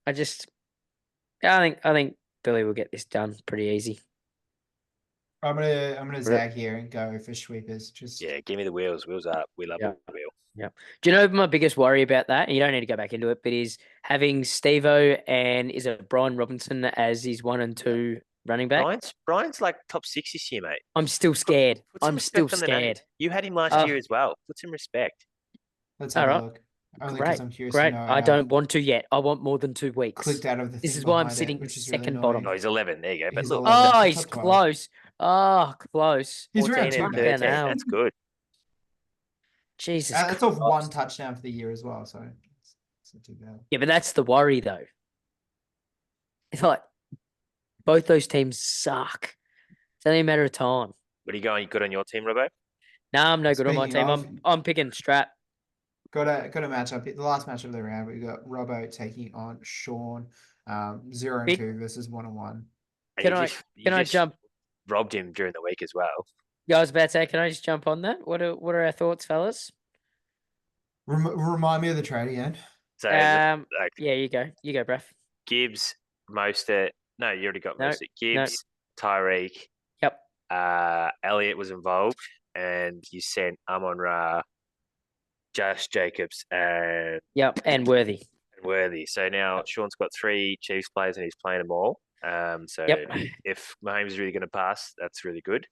Could be.
I think Billy will get this done pretty easy.
I'm gonna zag here and go for sweepers. Just
Yeah, give me the wheels. Wheels up. We love
Yeah.
a wheel.
Yeah. Do you know my biggest worry about that? And you don't need to go back into it, but is having Steve-O and is it Brian Robinson as his 1 and 2 running back?
Brian's like top 6 this year, mate.
I'm still scared.
Put some
I'm
respect
still
on the name.
scared.
You had him last
Oh.
year as well. Put some respect.
let's have
All
a
right.
look. Only
Great.
because I'm curious
Great.
to know.
I
and
don't want to yet. I want more than 2 weeks.
clicked out of the.
This
thing
is why I'm
behind it,
sitting
which is really
second
annoying.
bottom.
Oh, he's 11. There you go. But
He's
look,
11.
Oh,
top
he's
12.
close. Oh, close.
He's round
14
two
and
now.
13.
now.
That's good.
Jesus.
That's off one
Christ.
touchdown for the year as well. So it's not too bad.
Yeah, but that's the worry though. It's like both those teams suck. It's only a matter of time.
What are you going? You good on your team, Robbo?
No, I'm no good on my
Speaking
team.
of-
I'm picking Strap.
Got a matchup. The last matchup of the round, we got Robbo taking on Sean. 0 and
Big-
2 versus 1 and 1.
And
Can
you
I-
just- you
Can I
just
jump?
Robbed him during the week as well.
Yeah, I was about to say, can I just jump on that? What are our thoughts, fellas?
Remind me of the trade again.
So like
Yeah, you go, bruv.
Gibbs, Mostert. No, you already got
No,
Mostert. Gibbs, Tyreek.
Yep.
Elliott was involved, and you sent Amon Ra, Josh Jacobs, and
Yep, and Worthy.
Worthy. So now Sean's got 3 Chiefs players, and he's playing them all. So
Yep.
if Mahomes is really going to pass, that's really good.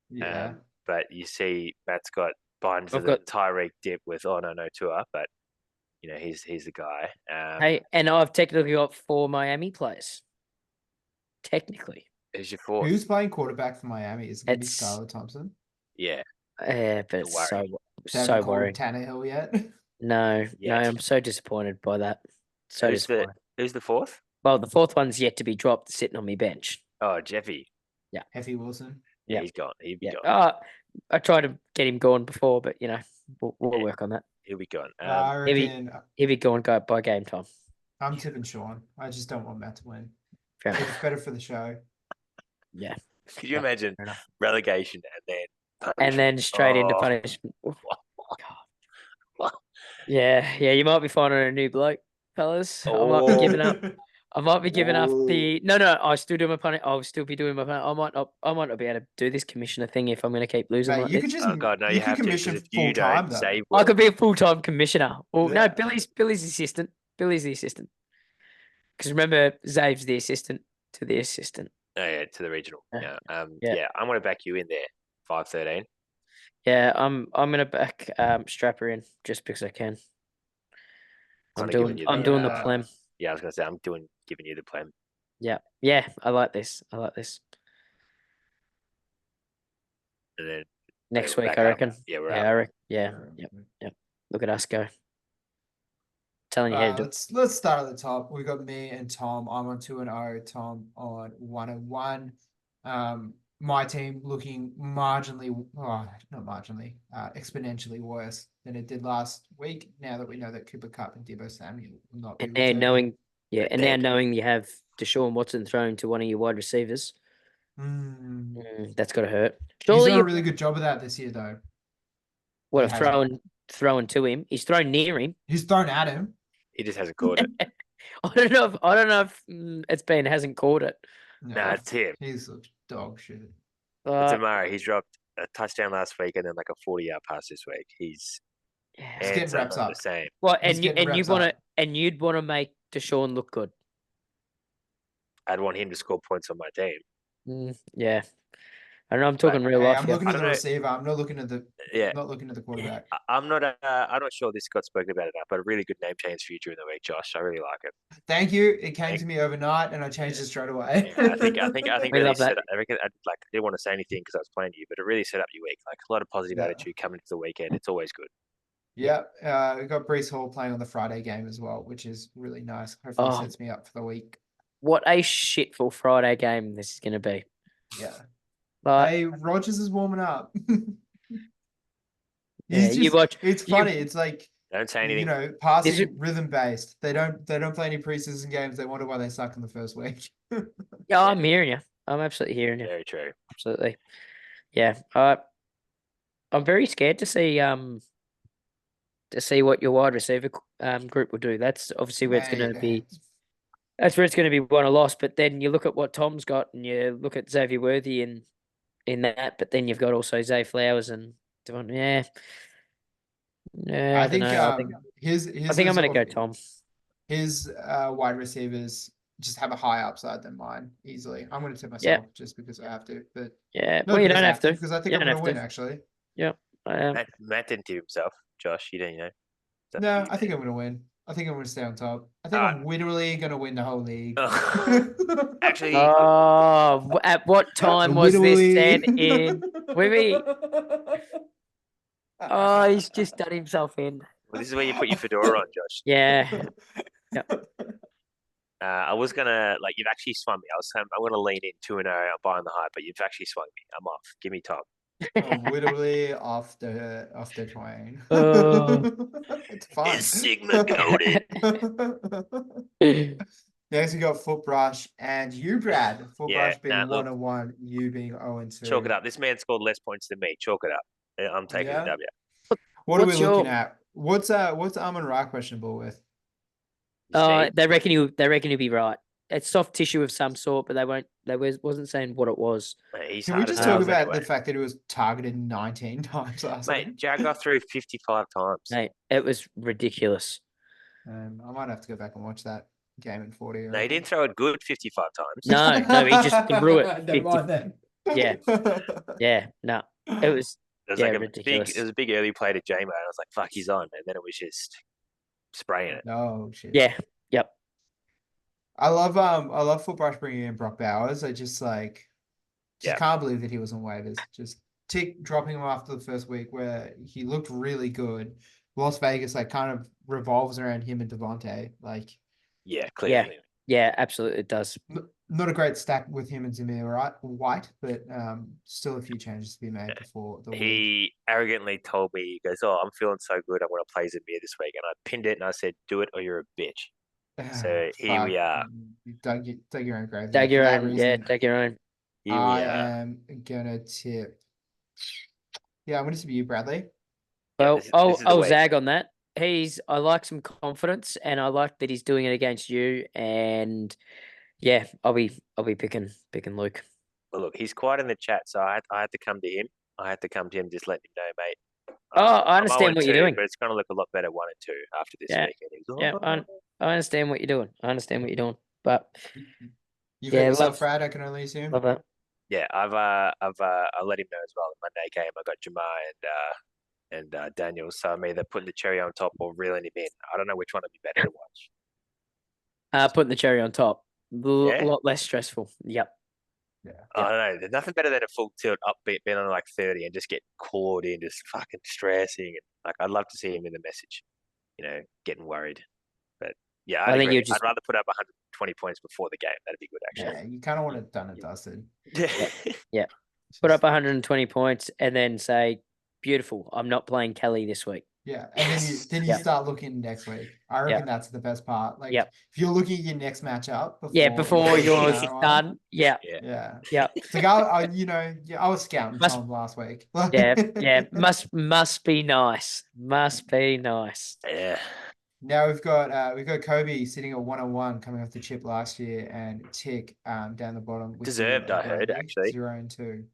Yeah.
But you see, Matt's got behind to
I've
the
got-
Tyreek dip with no Tua, but he's the guy.
Hey, and I've technically got 4 Miami players. Technically.
Who's your 4th?
Who's playing quarterback for Miami? Is it going to be
It's-
Skylar Thompson?
Yeah,
Yeah, but
Don't
it's
worry.
They haven't
so
called
worrying.
Tannehill yet.
No,
Yet.
I'm so disappointed by that. So
Who's the
disappointed.
Who's the 4th?
Well, the 4th one's yet to be dropped, sitting on my bench.
Oh, Jeffy.
Effie Wilson.
Yeah,
Yeah.
he's gone. He'll be
Yeah.
gone.
I tried to get him going before, but we'll
Yeah.
work on that.
He'll be gone.
I
maybe-
reckon
He'll be going by game time.
I'm tipping Sean. I just don't want Matt to win.
Fair
It's
enough.
better for the show.
Yeah.
Could you
Yeah,
imagine
fair enough.
relegation and then
And
punishment?
then straight into
Oh.
punishment. Oof. Yeah, you might be finding a new bloke, fellas. I might be giving up. I might be giving up the no. I still do my punishment. I'll still be doing my punishment. I might not be able to do this commissioner thing if I'm going to keep losing
Mate,
like
you
this.
could just
Oh God, no!
you
You
could
have to
commission
because if you
full time
don't
though.
save,
I could be a full-time commissioner. Well, no,
Yeah.
Billy's the assistant. Billy's the assistant. Because remember, Zave's the assistant to the assistant.
Oh yeah, to the regional.
Yeah.
Yeah.
Yeah.
Yeah. I'm gonna back you in there. 5-13.
Yeah, I'm gonna back Strapper in just because I can. I'm
Kinda
doing
giving you
I'm
the,
doing the
uh,
plan.
Yeah, I was gonna say I'm giving you the plan.
Yeah, I like this.
And then
Next
we're
week,
back
I
up.
reckon.
Yeah, we're
Yeah,
up.
I reckon. Yeah, yep. Look at us go. Telling you how to do it.
Let's start at the top. We got me and Tom. I'm on 2-0. Tom on 1-1. My team looking marginally, not marginally, exponentially worse than it did last week. Now that we know that Cooper Kupp and Deebo Samuel will not be
And now
returning.
knowing,
They're
and now
dead.
knowing you have Deshaun Watson thrown to one of your wide receivers, that's got to hurt.
He's
Surely,
done a really good job of that this year, though.
what
he
a throwing to him. He's thrown near him.
He's thrown at him.
He just hasn't caught it.
I don't know if hasn't caught it.
No,
Nah, it's him.
he's a dog shit.
It's Amari. He's dropped a touchdown last week and then like a 40-yard pass this week. He's
getting
hands
reps
are
up.
the same.
well,
He's
and you
getting reps
want
up.
to you'd want to make Deshaun look good.
I'd want him to score points on my team.
Yeah. And I'm talking real
Hey,
life
I'm
here.
looking
I
at
don't
the
know.
receiver. I'm not looking at
Yeah,
the quarterback.
I'm not. I'm not sure this got spoken about enough, but a really good name change for you during the week, Josh. I really like it.
Thank you. It came
Thank-
to me overnight, and I changed it straight away.
Yeah, I think
We
really
love that.
set up. I reckon, I didn't want to say anything because I was playing you, but it really set up your week. Like a lot of positive
Yeah.
attitude coming into the weekend. It's always good.
Yeah, we got Brees Hall playing on the Friday game as well, which is really nice. Hopefully,
Oh.
sets me up for the week.
What a shitful Friday game this is going to be.
Yeah.
But
Hey, Rogers is warming up.
yeah,
He's
you
just,
watch.
it's funny. It's like,
Don't say
you
anything.
know,
Is
passing
it-
rhythm based. They don't play any preseason games. They wonder why they suck in the first week.
Yeah, I'm hearing you. I'm absolutely hearing you.
Very true.
Absolutely. Yeah. I'm very scared to see what your wide receiver group will do. That's obviously where it's going to
Mate,
be. That's where it's going to be won or lost. But then you look at what Tom's got, and you look at Xavier Worthy in that. But then you've got also Zay Flowers and Devon. Yeah. Yeah,
I
I don't
think
know.
his
I think I'm
is
going to go Tom.
his wide receivers just have a higher upside than mine easily. I'm going to tip
Yeah.
myself just because I have to, but
Yeah.
not
Well, you
because
don't
I
have to.
because I think
You
I'm
don't
going to
have
win
to.
actually.
Yeah.
Matt didn't do himself. Josh, you don't know.
No, I think I'm going to win. I think I'm going to stay on top. I think I'm literally going to win the whole league.
Actually,
Oh, at what time was this said in? Webby? Oh, he's just done himself in.
well, this is where you put your fedora on, Josh.
Yeah.
I was gonna you've actually swung me. I was saying I'm gonna lean in 2-0. I'm buying the hype, but you've actually swung me. I'm off. Give me top.
I'm literally off the train.
Oh.
It's fun.
Is Sigma goaded?
Next, we got Foot Brush and you, Brad. Foot
Yeah,
Brush being
look.
1-1, you being 0-2.
Chalk it up. This man scored less points than me. Chalk it up. I'm taking
Yeah.
the W.
What are we
What's
looking
your-
at? What's Amon Ra questionable with?
They reckon he'll be right. It's soft tissue of some sort, but wasn't saying what it was.
Mate, he's
Can we
hard as
just talk
nails
about
anyway.
the fact that he was targeted 19 times last
Mate,
week?
Jaguar threw 55 times.
Mate, it was ridiculous.
I might have to go back and watch that game in 40.
No, he didn't throw it good 55 times.
No, he just threw it.
Never
50.
mind then.
Yeah. Yeah, no. It was
It was
yeah,
like
ridiculous.
it was a big early play to J-Mo, and I was like, fuck, he's on. And then it was just spraying it.
No shit.
Yeah. Yep.
I love Foot Brush bringing in Brock Bowers. I just can't believe that he was on waivers. Just dropping him after the first week where he looked really good. Las Vegas kind of revolves around him and Devontae.
Yeah, clearly.
Yeah, absolutely it does.
Not a great stack with him and Zamir White, but still a few changes to be made before the week.
He arrogantly told me, he goes, "Oh, I'm feeling so good. I'm going to play Zamir this week." And I pinned it and I said, "Do it or you're a bitch." So here we are.
You dug your own grave.
Take
there.
your
For that
own. Yeah,
reason,
take your own.
Here we
I
are.
am gonna tip. Yeah, I'm gonna tip you, Bradley.
Well,
this is
I'll
the way.
zag on that. I like some confidence, and I like that he's doing it against you. And yeah, I'll be picking Luke.
Well, look, he's quiet in the chat, so I had to come to him. Just let him know, mate.
Oh, I
I'm
understand what you're
0-2,
doing.
but it's going to look a lot better 1-2 after this
Yeah.
week. And he was,
Yeah, I understand what you're doing. I understand what you're doing. But
You
Yeah,
got yourself,
love-
Brad. I can only assume.
love that.
Yeah, I let him know as well. The Monday game, I got Jamar and Daniel, so I'm either putting the cherry on top or reeling him in. I don't know which one would be better to watch.
Putting the cherry on top.
Yeah?
Lot less stressful. Yep.
Yeah.
I don't know. There's nothing better than a full tilt upbeat being on 30 and just get clawed in, just fucking stressing. And I'd love to see him in the message, getting worried. But yeah,
I think
agree.
you just-
I'd rather put up 120 points before the game. That'd be good, actually.
Yeah, you kind of want it done and dusted.
Yeah.
Put up 120 points and then say, "Beautiful. I'm not playing Kelly this week."
Yeah, and then you
Yeah.
start looking next week. I reckon that's the best part.
Yep.
If you're looking at your next matchup
Before yours is
Carolina,
done. Yeah.
Yeah.
Yeah.
It's I was scouting Tom last week.
Yeah. Must be nice. Must be nice.
Yeah.
Now we've got Kobe sitting at 1-1 coming off the chip last year, and Tick down the bottom. With
Deserved,
you,
I heard,
Bradley,
actually.
0-2.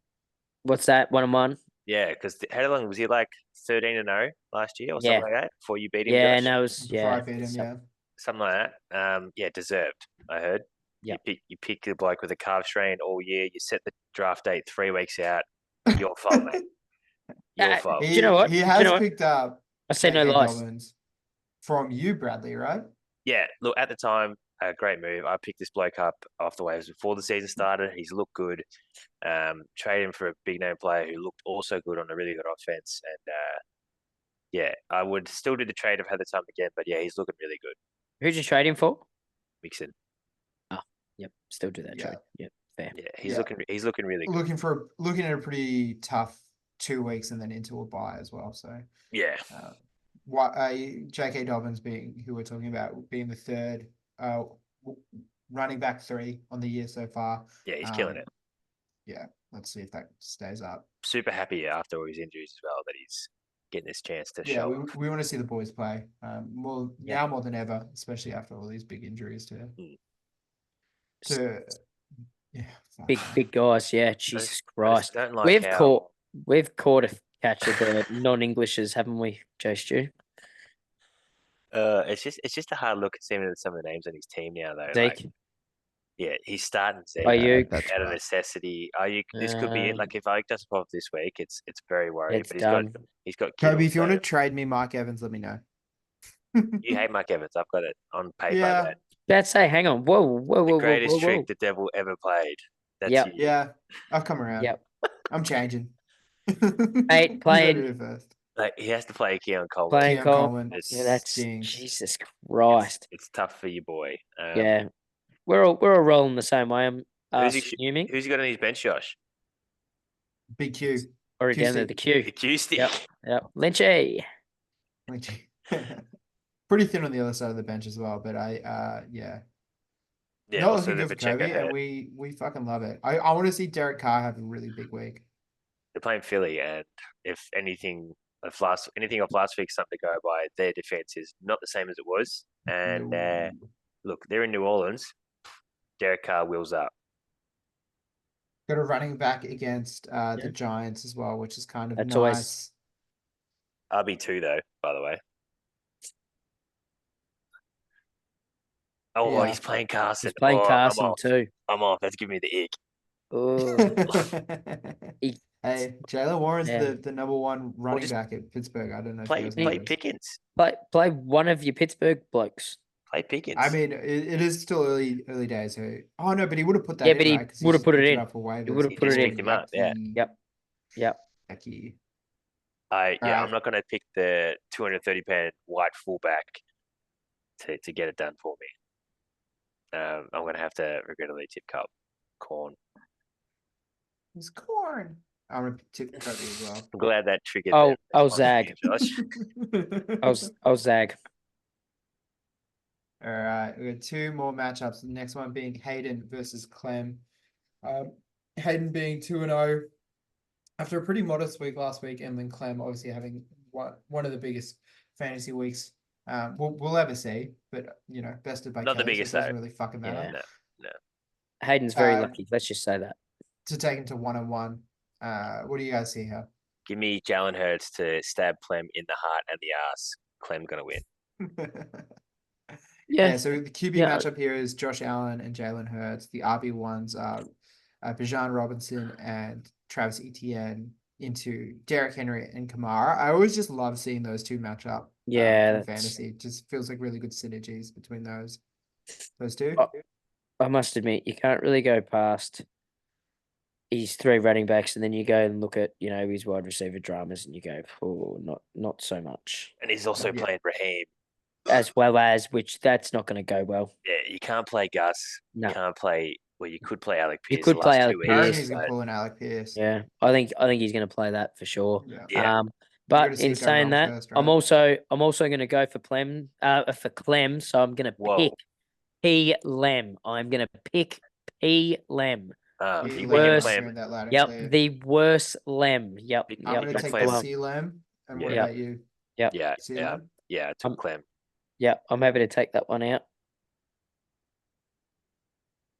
What's that? 1-1?
Yeah, because how long was he 13-0 last year or
Yeah.
something like that before you beat him?
Yeah,
Josh?
no, it was
Before I beat him, yeah.
Something like that. Yeah, deserved. I heard.
Yep.
You pick the bloke with a calf strain all year. You set the draft date 3 weeks out. Your fault, mate. Your fault.
Do you know what?
He
Do you
has
know what?
picked up
I say no
J.K.
lies.
Dobbins from you, Bradley, right?
Yeah, look, at the time, a great move. I picked this bloke up off the waves before the season started. He's looked good. Trade him for a big name player who looked also good on a really good offense. And yeah, I would still do the trade if I had the time again. But yeah, he's looking really good.
Who'd you trade him for?
Mixon.
Oh, yep. Still do that
Yeah.
trade. Yep. Fair.
Yeah, he's looking really good.
Looking at a pretty tough 2 weeks and then into a bye as well. So
Yeah.
J.K. Dobbins who we're talking about being the third running back 3 on the year so far.
Yeah, he's killing it.
Yeah, let's see if that stays up.
Super happy after all his injuries as well that he's getting this chance to show.
Yeah, we want to see the boys play more than ever, especially after all these big injuries
Big guys, yeah. Jesus Christ.
Don't like
we've caught a catch of the non-Englishers, haven't we, Joe Stew?
It's just a hard look at some of the names on his team now, though.
Zeke.
Like, yeah, he's starting Zeke
Ayuk.
out of necessity. Ayuk, this could be it. Like if Ayuk doesn't pop this week, it's very worrying.
It's
But
done.
he's got
Kobe,
Kittle,
if you want to
so
trade me Mark Evans, let me know.
you hate Mike Evans. I've got it on paper.
Yeah.
That
Let's say, hang on. Whoa.
the greatest trick the devil ever played. That's
Yep.
you.
Yeah, I've come around.
Yep.
I'm changing.
Hey, playing-
You go to first.
Like he has to play Keon Coleman.
Playing
Keon
Cole.
Coleman.
Yeah, that's
stinks.
Jesus Christ.
It's tough for your boy.
Yeah. We're all rolling the same way. I'm assuming.
Who's he got on his bench, Josh?
Big Q.
Already down there, the queue.
The Q stick.
Yep. Lynchy.
Pretty thin on the other side of the bench as well, but yeah.
Yeah,
Not
also
looking
the
good for Kobe,
Pacheco
and
hurt.
we fucking love it. I want to see Derek Carr have a really big week.
They're playing Philly, and if anything off last week, something to go by, their defense is not the same as it was. And
No.
look, they're in New Orleans. Derek Carr wheels up.
Got a running back against the Giants as well, which is kind of
That's
nice.
always
RB2 though, by the way. Oh,
Yeah.
he's playing Carson.
He's playing Carson
I'm off.
too.
I'm off. That's giving me the ick.
Oh.
Hey, Jaylen Warren's
Yeah.
the number one running
just
back at Pittsburgh. I don't know if
Play
you guys know this.
Pickens.
Play one of your Pittsburgh blokes.
Play Pickens.
I mean, it is still early days. So, oh no, but he would have put that
Yeah,
in,
but he
right? 'Cause
would have
just
put it
picked
in.
up for waivers.
He would have
He
put
just
it in.
picked him up, yeah.
Yep.
Lucky.
I'm
Alright.
not going to pick the 230-pound white fullback to get it done for me. I'm going to have to regrettably tip cup corn.
It's corn. I'm gonna tip Kobe as well.
I'm glad that triggered.
Oh,
the
I'll
response
zag.
from you, Josh.
I'll zag.
All right, we got 2 more matchups. The next one being Hayden versus Clem. Hayden being 2-0 after a pretty modest week last week, and then Clem obviously having one of the biggest fantasy weeks we'll ever see. But bested by
Not the
Kelly,
biggest,
so it doesn't
though.
really fucking matter.
No.
Hayden's very lucky. Let's just say that.
To take him to 1-1. What do you guys see here?
Give me Jalen Hurts to stab Clem in the heart and the ass. Clem's going to win.
Yeah.
So the QB matchup here is Josh Allen and Jalen Hurts. The RB1s are Bijan Robinson and Travis Etienne into Derrick Henry and Kamara. I always just love seeing those two match up.
Yeah,
in fantasy. It just feels like really good synergies between those two.
I must admit, you can't really go past his 3 running backs, and then you go and look at his wide receiver dramas, and you go, oh, not so much.
And he's also playing Raheem.
As well as, which that's not going to go well.
Yeah, you can't play Gus.
No.
You can't play. Well, you could play Alec Pierce.
You could play Alec
I reckon
Pierce.
he's gonna pull an Alec Pierce.
Yeah, I think he's going to play that for sure.
Yeah.
But in saying that,
first, right?
I'm also going to go for Clem. So I'm going to pick P. Lem. I'm going to pick P. Lem.
Worst.
The worst Lem. Yep.
I'm going to take the C. Lem. And what about you?
Yep.
Yeah. I took Clem.
Yeah, I'm happy to take that one out.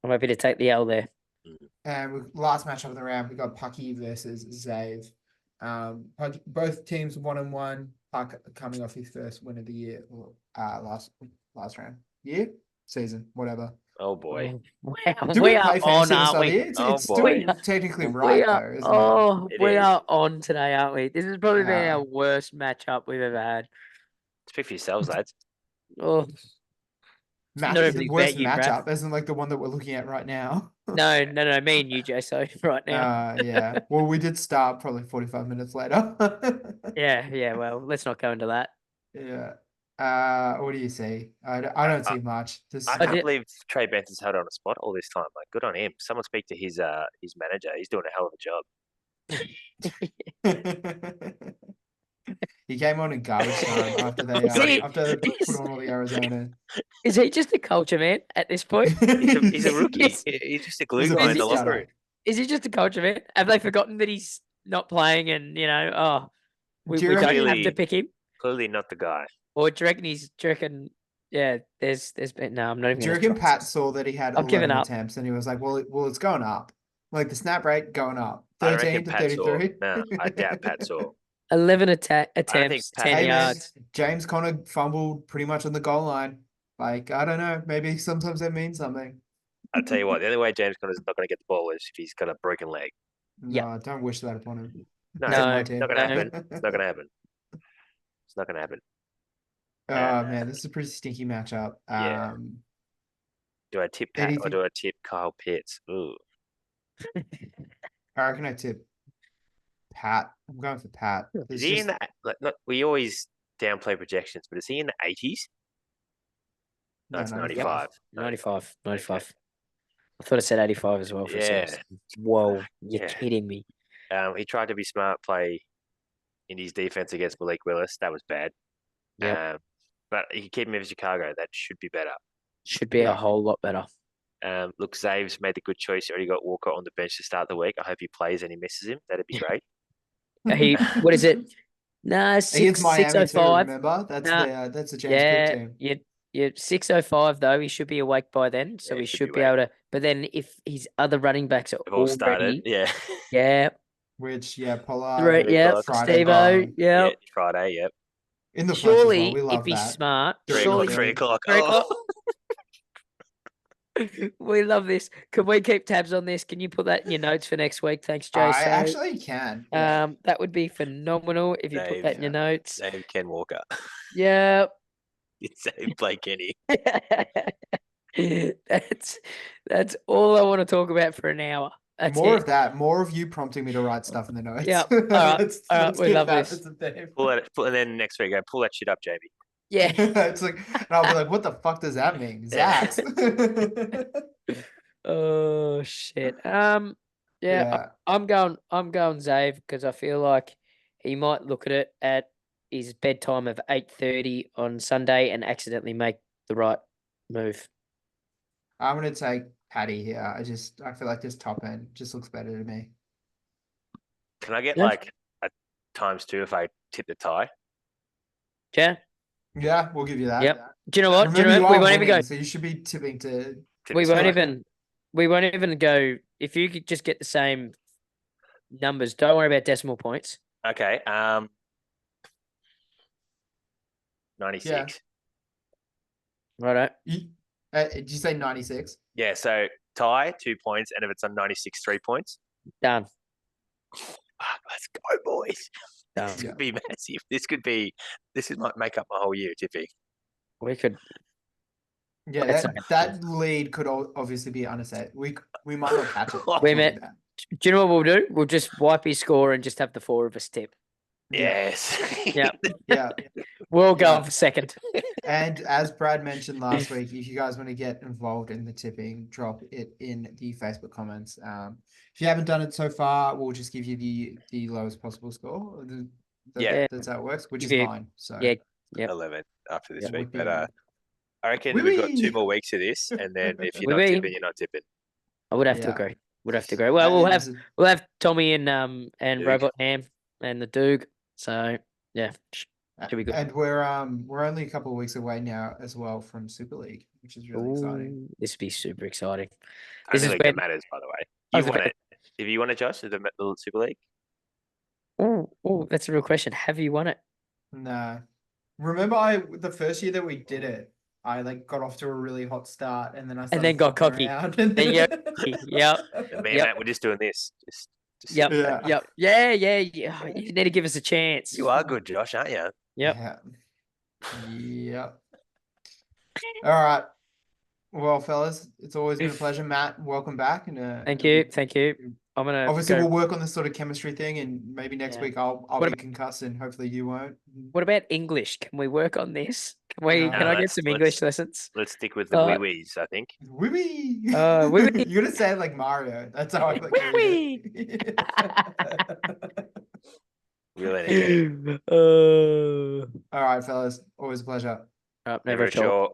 I'm happy to take the L there.
And last matchup of the round, we got Pucky versus Zave. Both teams 1-1. Puck coming off his first win of the year last round. Yeah. season, whatever.
Oh boy.
Wow,
Do
we
we
are
play
on,
fantasy on
aren't
Sunday?
we?
It's,
Oh
it's
boy.
still technically
We
right
are.
though, isn't it?
Oh,
It
we
is.
are on today, aren't we? This has probably been our
Uh,
worst matchup we've ever had.
Speak for yourselves, lads.
Oh,
match
not
the
everything
worst
about you, Brad.
matchup isn't like the one that we're looking at right now.
No, me and you, Jay. So right now,
Yeah. Well, we did start probably 45 minutes later.
yeah. Well, let's not go into that.
Yeah. What do you see? I don't see much. This
I
I
can't
did-
believe Trey Benson's held on a spot all this time. Like, good on him. Someone speak to his manager. He's doing a hell of a job.
He came on in garbage time after they put on all the Arizona.
Is he just a culture man at this point?
He's a rookie.
Yes.
He's just a glue
He's a
guy in
big
the locker
starter.
room.
Is he just a culture man? Have they forgotten that he's not playing and we
Do you
don't
reckon-
have to pick him?
Clearly not the guy.
Or do you reckon yeah, there's been no, I'm not even
Do you
gonna
reckon
try.
Pat saw that he had
I've given
11
up.
attempts and he was like, well, it's going up. Like the snap rate going up.
I don't
13
reckon
to
Pat saw.
33.
No, I doubt Pat saw.
11
think
attempts,
Pat-
10
Hey, man,
yards.
James Conner fumbled pretty much on the goal line. Like, I don't know. Maybe sometimes that means something.
I'll tell you what, the only way James Conner's not going to get the ball is if he's got a broken leg.
Yeah.
No, don't wish that upon him.
No,
No,
my
it's
team.
not going to
no.
happen. It's not going to happen. It's not going to happen.
Oh, man, this is a pretty stinky matchup.
Yeah. Do I tip Pat or
anything-
do I tip Kyle Pitts? Ooh.
I reckon I tip Pat. I'm going for Pat.
Is he in the we always downplay projections, but is he in the 80s? No, it's 95.
95. I thought I said 85 as well for a second. Whoa, you're
Yeah.
kidding me.
He tried to be smart, play in his defense against Malik Willis. That was bad.
Yep.
But he can keep him in Chicago. That should be better.
Should be a whole lot better.
Look, Zave's made the good choice. He already got Walker on the bench to start the week. I hope he plays and he misses him. That'd be great.
What is it? Nah,
Against Miami too,
605.
remember? That's
Nah.
that's the James Cook team.
Yeah, 605 though. He should be awake by then, so
Yeah,
he
he should
should
be
be able to. But then if his other running backs are
They've all started.
already,
Yeah.
yeah,
Which, Pollard.
right, yeah,
Friday
Steve-O,
night.
yeah.
Friday, yep.
In the flex as well.
Surely,
We love
if he's
that.
smart,
3
surely
3 o'clock.
3
Oh.
o'clock. We love this. Can we keep tabs on this? Can you put that in your notes for next week? Thanks, Jay.
I
So,
actually can. Yeah.
that would be phenomenal if you put
Dave,
that in your notes.
Dave Ken Walker.
Yeah.
It's Dave Blake Kenny.
That's all I want to talk about for an hour. That's
More
it.
of that. More of you prompting me to write stuff in the notes.
Yeah. All right.
Let's
We
get
love
that
this.
as a theme.
And then next week, go pull that shit up, Jamie.
Yeah.
It's like, and I'll be like, what the fuck does that mean?
Yeah.
Zax.
Oh shit.
Yeah.
I'm going Zave because I feel like he might look at it at his bedtime of 8:30 on Sunday and accidentally make the right move.
I'm gonna take Patty here. I feel like this top end just looks better to me.
Can I get
Yeah.
like a ×2 if I tip the tie?
Yeah.
Yeah, we'll give you that.
Yep. Do you know what?
Remember, you
we
are
won't even
winning,
go.
so you should be tipping to.
We
the
won't
tie.
even go. If you could just get the same numbers, don't worry about decimal points.
Okay. 96.
Righto.
Did you say 96?
Yeah. So tie 2 points, and if it's on 96, 3 points.
Done.
Fuck, let's go, boys.
Done.
This could be massive. This might make up my whole year tipping.
We could.
Yeah,
That's
that lead could obviously be unassessed. We might not catch it.
We
met- Do you know what we'll do? We'll just wipe his score and just have the 4 of us tip.
Yes.
Yeah.
Yeah.
We'll go
Yeah.
for second.
And as Brad mentioned last week, if you guys want to get involved in the tipping, drop it in the Facebook comments. If you haven't done it so far, we'll just give you the lowest possible score.
Yeah.
That's how it works, which
If
is
you-
9. So
Yeah. Yep.
11 after this
Yeah,
week.
would
But
be-
I reckon we've got 2
Wee-wee.
more weeks of this, and then if you're
Wee-wee.
not tipping, you're not tipping.
I would have to
Yeah.
agree. Would have to agree. Well, we'll have Tommy and
Duke.
Robot Ham and the Doog. So yeah, should be good.
And we're only a couple of weeks away now as well from Super League, which is really exciting.
Ooh, this would be super exciting.
I
This
don't
is
think
when-
it matters, by the way.
I
You
was
want
about-
it. If you want to, Josh, the Super League?
Oh, that's a real question. Have you won it?
No. Remember the first year that we did it, I like got off to a really hot start, and then I
And
started
then got
fucking
cocky.
around,
There you go. Yep.
And me and
Yep.
Matt were just doing this. Just
Yep.
sitting back.
Yeah.
Yeah. You need to give us a chance.
You are good, Josh, aren't you?
Yep.
Yep. All right. Well, fellas, it's always been a pleasure. Matt, welcome back. And
Thank you. I'm gonna
obviously
go.
we'll work on this sort of chemistry thing, and maybe next
Yeah.
week I'll
What
be concussed, and hopefully you won't.
What about English? Can we work on this? Can I get some English lessons?
Let's stick with the
Uh,
wee-wees, I think.
Wee wee.
wee
You're gonna say it like Mario. That's how I like to
Wee
read it.
Real entertaining.
All
All right, fellas. Always a pleasure.
right,
Never
never
a chore.